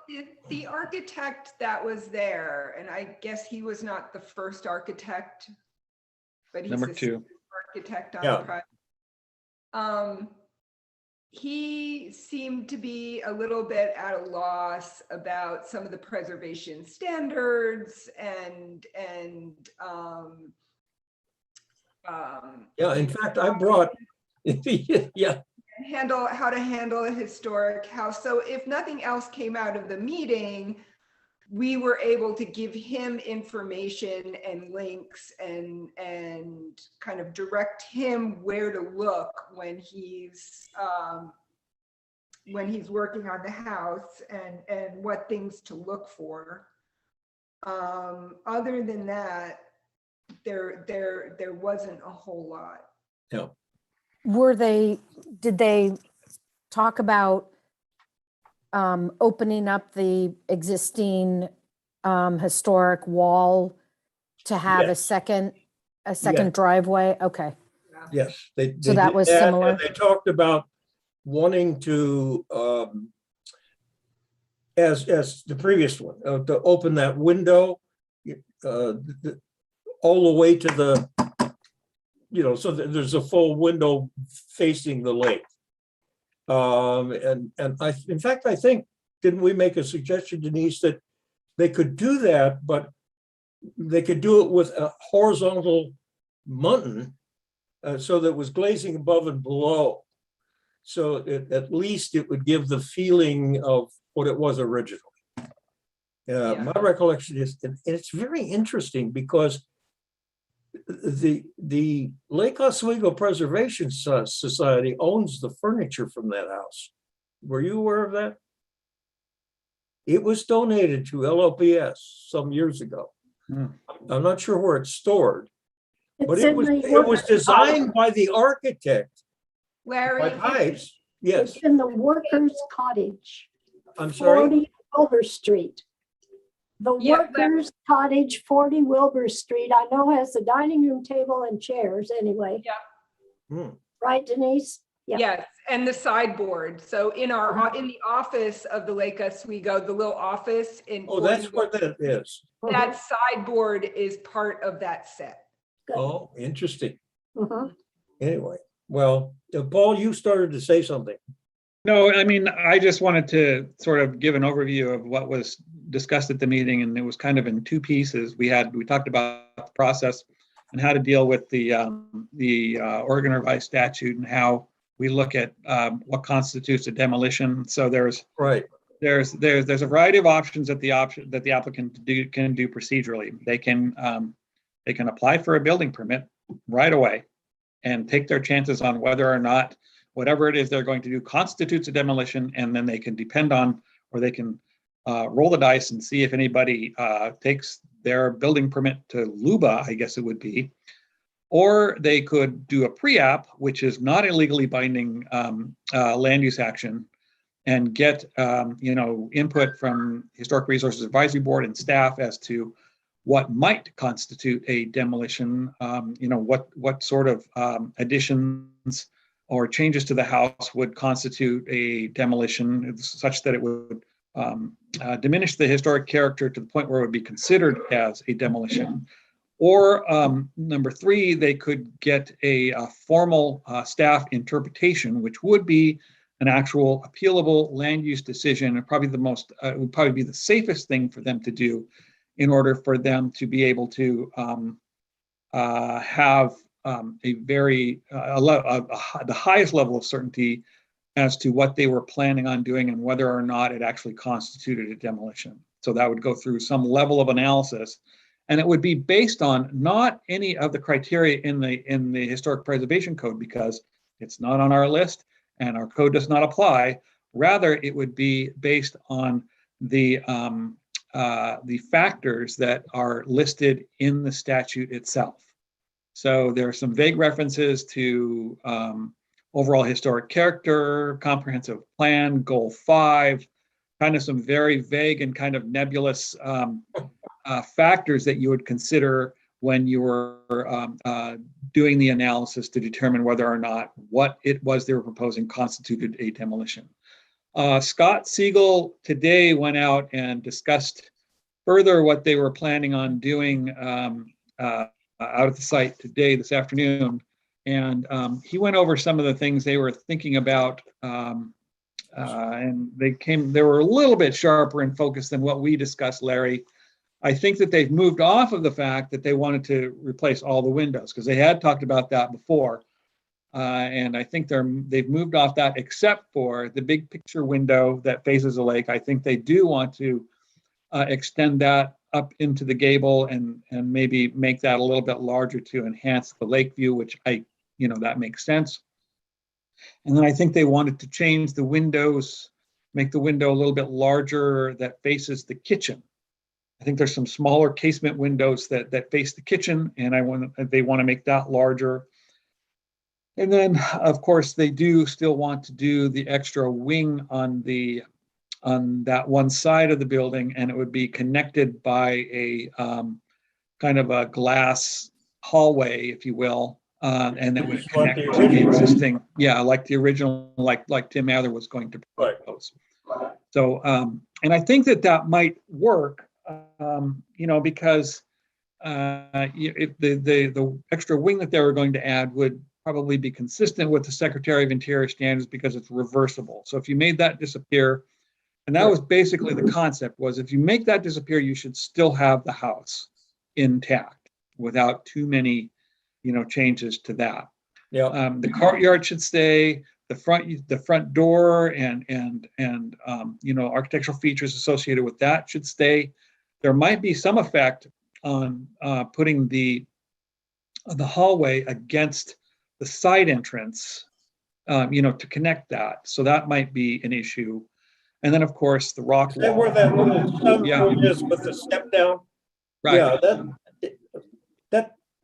the architect that was there, and I guess he was not the first architect, but he's number the 2 architect on Yeah. the project. He seemed to be a little bit at a loss about some of the preservation standards and yeah, in fact, I brought, yeah. how to handle a historic house. So if nothing else came out of the meeting, we were able to give him information and links and kind of direct him where to look when he's working on the house and what things to look for. Other than that, there wasn't a whole lot. Yeah. Did they talk about opening up the existing historic wall to have a second driveway? Okay. Yes. So that did was similar? And they talked about wanting to, as the previous one, to open that window all the way to the, so that there's a full window facing the lake. And in fact, I think, didn't we make a suggestion, Denise, that they could do that, but they could do it with a horizontal muntin so that it was glazing above and below. So at least it would give the feeling of what it was originally. My recollection is, and it's very interesting because the Lake Oswego Preservation Society owns the furniture from that house. Were you aware of that? It was donated to LLPS some years ago. Hmm. I'm not sure where it's stored, but It's it in was, the it was work- designed by the architect, Larry, by Pipes. Yes, It's in the workers' cottage, I'm sorry. 40 Wilbur Street. The Yeah, that- workers' cottage, 40 Wilbur Street, I know has a dining room table and chairs anyway. Yeah. Hmm. Right, Denise? Yeah. yes, and the sideboard. So in our, in the office of the Lake Oswego, the little office in. Oh, that's what that is. That sideboard is part of that set. Oh, interesting. Mhm. Anyway, well, Paul, you started to say something. No, I mean, I just wanted to sort of give an overview of what was discussed at the meeting, and it was kind of in two pieces. We talked about the process and how to deal with the Oregon Revised Statute and how we look at what constitutes a demolition. So there's a variety of options that the applicant can do procedurally. They can apply for a building permit right away and take their chances on whether or not whatever it is they're going to do constitutes a demolition, and then they can depend on, or they can roll the dice and see if anybody takes their building permit to LUBA, I guess it would be. Or they could do a pre-app, which is not a legally binding land use action, and get input from Historic Resources Advisory Board and staff as to what might constitute a demolition. What sort of additions or changes to the house would constitute a demolition, such that it would diminish the historic character to the point where it would be considered as a demolition. Or number three, they could get a formal staff interpretation, which would be an actual appealable land use decision, and probably would probably be the safest thing for them to do in order for them to be able to have the highest level of certainty as to what they were planning on doing and whether or not it actually constituted a demolition. So that would go through some level of analysis. And it would be based on not any of the criteria in the Historic Preservation Code, because it's not on our list and our code does not apply. Rather, it would be based on the factors that are listed in the statute itself. So there are some vague references to overall historic character, comprehensive plan, goal 5, kind of some very vague and kind of nebulous factors that you would consider when you were doing the analysis to determine whether or not what it was they were proposing constituted a demolition. Scott Siegel today went out and discussed further what they were planning on doing out at the site today, this afternoon. And he went over some of the things they were thinking about, and they were a little bit sharper in focus than what we discussed, Larry. I think that they've moved off of the fact that they wanted to replace all the windows, because they had talked about that before. And I think they've moved off that, except for the big picture window that faces the lake. I think they do want to extend that up into the gable and maybe make that a little bit larger to enhance the lake view, which that makes sense. And then I think they wanted to change the windows, make the window a little bit larger that faces the kitchen. I think there's some smaller casement windows that face the kitchen, and they want to make that larger. And then, of course, they do still want to do the extra wing on that one side of the building, and it would be connected by a kind of a glass hallway, if you will, and it would connect to the existing, like the original, like Tim Mather was going to propose. So, and I think that might work. Because if the extra wing that they were going to add would probably be consistent with the Secretary of Interior standards, because it's reversible. So if you made that disappear, and that was basically the concept, was if you make that disappear, you should still have the house intact without too many, changes to that. Yeah. The courtyard should stay. The front door and architectural features associated with that should stay. There might be some effect on putting the hallway against the side entrance, to connect that. So that might be an issue. And then, of course, the rock Is that wall. where that little Yeah. sunroom is with the step down? Right. Yeah,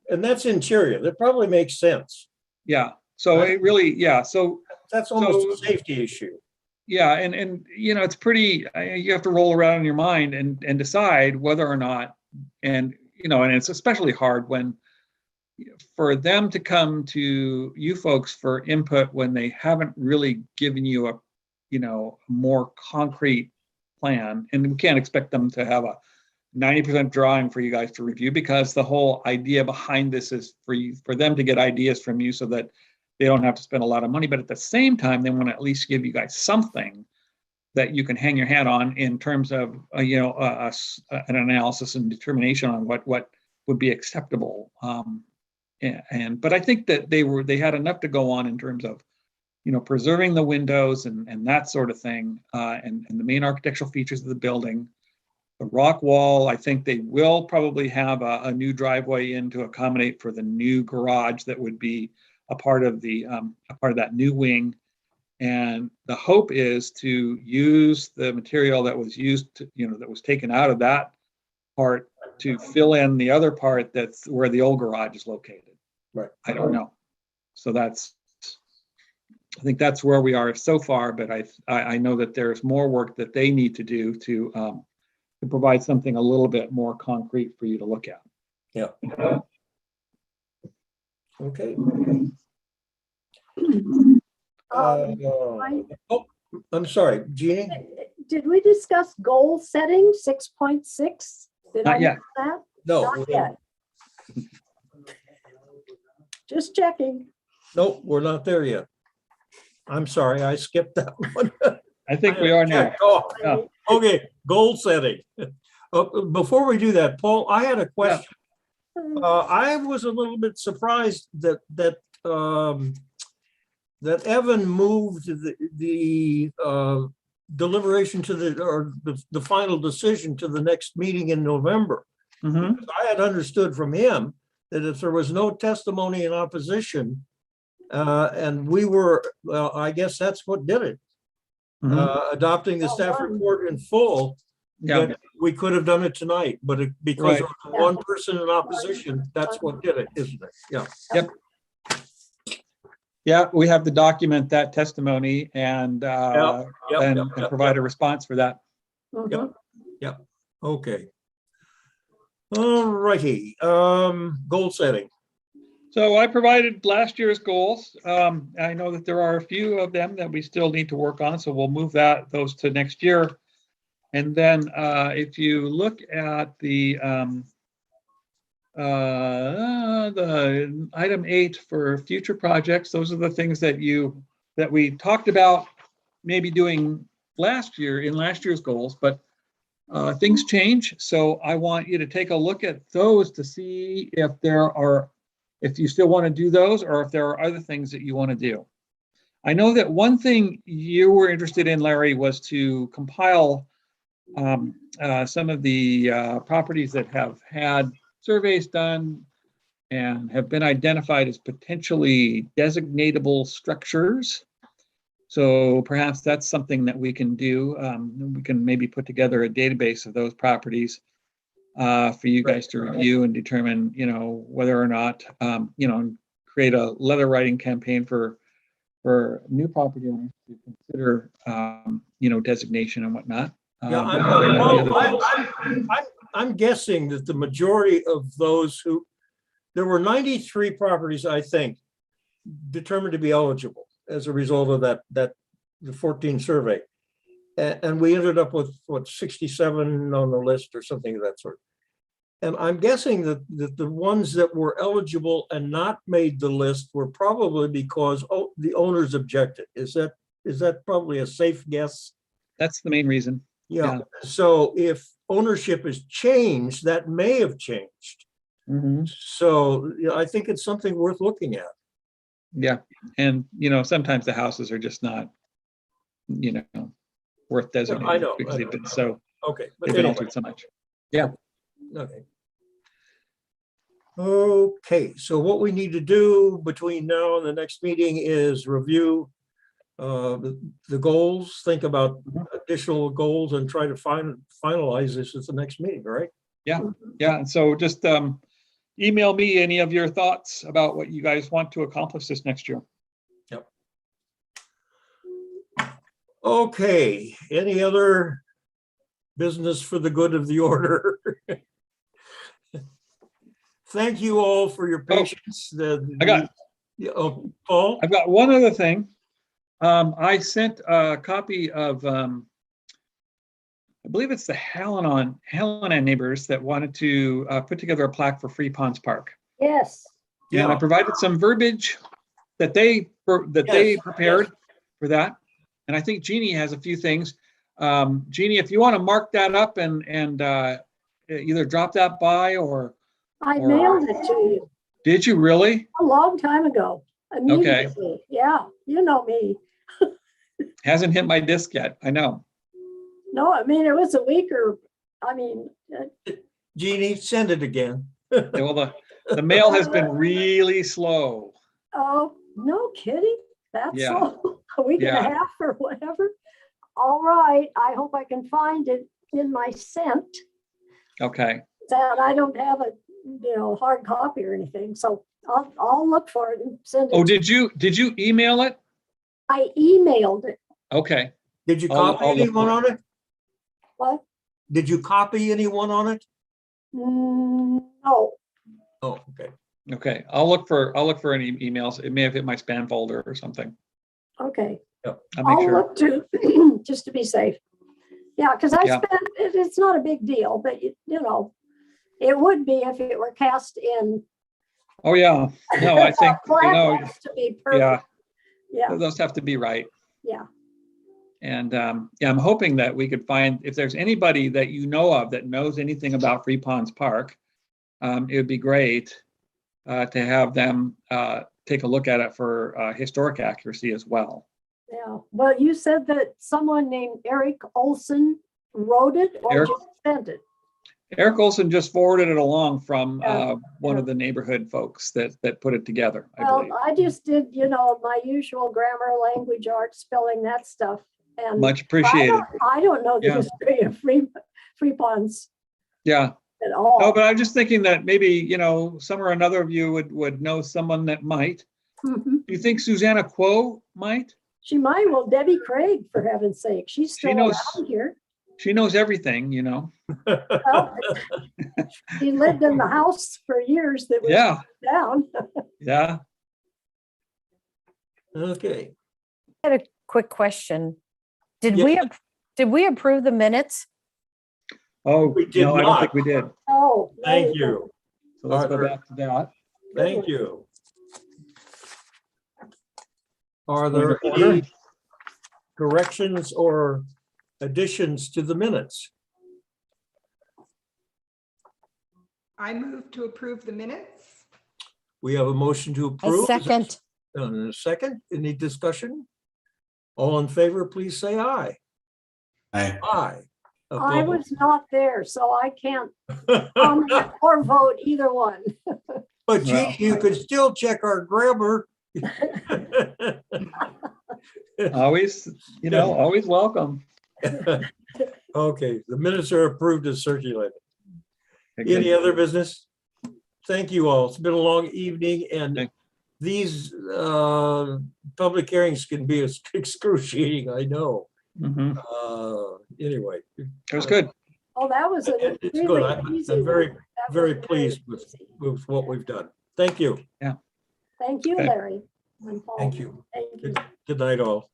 and that's interior. That probably makes sense. Yeah. So it really, yeah. So that's almost a safety issue. Yeah, and you know, it's pretty. You have to roll around in your mind and decide whether or not, and you know, and it's especially hard when for them to come to you folks for input when they haven't really given you a, you know, more concrete plan, and we can't expect them to have a 90% drawing for you guys to review, because the whole idea behind this is for them to get ideas from you so that they don't have to spend a lot of money, but at the same time, they want to at least give you guys something that you can hang your hat on in terms of, you know, an analysis and determination on what would be acceptable. But I think that they had enough to go on in terms of, you know, preserving the windows and that sort of thing, and the main architectural features of the building. The rock wall, I think they will probably have a new driveway in to accommodate for the new garage that would be a part of that new wing. And the hope is to use the material that was used to, you know, that was taken out of that part to fill in the other part that's where the old garage is located. Right. I don't know. So I think that's where we are so far, but I know that there's more work that they need to do to provide something a little bit more concrete for you to look at. Yeah. Okay. Oh, I'm sorry, Jeannie? Did we discuss goal setting 6.6? Did Not I yet. miss that? No. Not yet. Just checking. Nope, we're not there yet. I'm sorry, I skipped that one. I think we are now. Yeah. Okay, goal setting. Before we do that, Paul, I had a question. I was a little bit surprised that Evan moved the deliberation to the final decision to the next meeting in November. Mm-hmm. I had understood from him that if there was no testimony in opposition, and we were, well, I guess that's what did it. Adopting the staff report in full, that we could have done it tonight, but because of one person in opposition, that's what did it, isn't it? Yeah. Yep. Yeah, we have to document that testimony and provide a response for that. Yep. Okay. All righty. Goal setting. So I provided last year's goals. I know that there are a few of them that we still need to work on, so we'll move those to next year. And then if you look at the item 8 for future projects, those are the things that we talked about maybe doing last year in last year's goals, but things change. So I want you to take a look at those to see if you still want to do those, or if there are other things that you want to do. I know that one thing you were interested in, Larry, was to compile some of the properties that have had surveys done and have been identified as potentially designatable structures. So perhaps that's something that we can do. We can maybe put together a database of those properties for you guys to review and determine, you know, whether or not, you know, create a letter writing campaign for new property owners to consider, you know, designation and whatnot. I'm guessing that the majority of those there were 93 properties, I think, determined to be eligible as a result of the 14 survey. And we ended up with, 67 on the list or something of that sort. And I'm guessing that the ones that were eligible and not made the list were probably because the owners objected. Is that probably a safe guess? That's the main reason. Yeah. So if ownership is changed, that may have changed. Mm-hmm. So I think it's something worth looking at. Yeah. And, you know, sometimes the houses are just not, you know, worth designating. I know. Because they've been so, okay. They've been altered so much. Yeah. Okay. Okay. So what we need to do between now and the next meeting is review the goals, think about additional goals and try to finalize this at the next meeting, right? Yeah, yeah. And so just email me any of your thoughts about what you guys want to accomplish this next year. Yep. Okay, any other business for the good of the order? Thank you all for your patience. Paul? I've got one other thing. I sent a copy of, I believe it's the Helena neighbors that wanted to put together a plaque for Free Ponds Park. Yes. And I provided some verbiage that they prepared for that. And I think Jeannie has a few things. Jeannie, if you want to mark that up and either drop that by or I mailed it to you did you really? a long time ago. Immediately. Yeah, you know me. Hasn't hit my disc yet. I know. No, I mean, it was a week or, I mean. Jeannie, send it again. Well, the mail has been really slow. Oh, no kidding. That's Yeah. all. A week and a half or whatever. All right. I hope I can find it in my sent. Okay. That I don't have a hard copy or anything. So I'll look for it and send it. Oh, did you email it? I emailed it. Okay. Did you copy anyone on it? What? Did you copy anyone on it? No. Oh, okay. Okay. I'll look for any emails. It may have hit my spam folder or something. Okay. Yep. I'll make sure. Look to just to be safe. Yeah, because I spent it's not a big deal, but it would be if it were cast in. Oh yeah. No, I think to be perfect. Yeah. Those have to be right. Yeah. And I'm hoping that we could find, if there's anybody that you know of that knows anything about Free Ponds Park, it would be great to have them take a look at it for historic accuracy as well. Yeah. Well, you said that someone named Eric Olson wrote it or just sent it. Eric Olson just forwarded it along from one of the neighborhood folks that put it together, I believe. I just did, my usual grammar, language, art, spelling, that stuff. And much appreciated. I don't know the history of Free Ponds. Yeah. At all. No, but I'm just thinking that maybe, some or another of you would know someone that might. Mm-hmm. Do you think Susanna Quo might? She might. Well, Debbie Craig, for heaven's sake, she's still around here. She knows everything, Well, she lived in the house for years that was down. Yeah. Okay. I had a quick question. Did we approve the minutes? Oh, we did not. I don't think we did. Oh, thank you. So let's go back to that. Thank you. Are there any corrections or additions to the minutes? I move to approve the minutes. We have a motion to approve. A second. And a second. Any discussion? All in favor, please say aye. Aye. Aye. I was not there, so I can't comment or vote either one. But you could still check our grammar. Always, always welcome. Okay, the minutes are approved as circulated. Okay, any other business? Thank you all. It's been a long evening, and these public hearings can be excruciating, I know. Mm-hmm. Anyway. It was good. Oh, that was it's good. I'm very pleased with what we've done. Thank you. Yeah. Thank you, Okay. Larry. And Paul. Thank you. Thank you. Good night, all.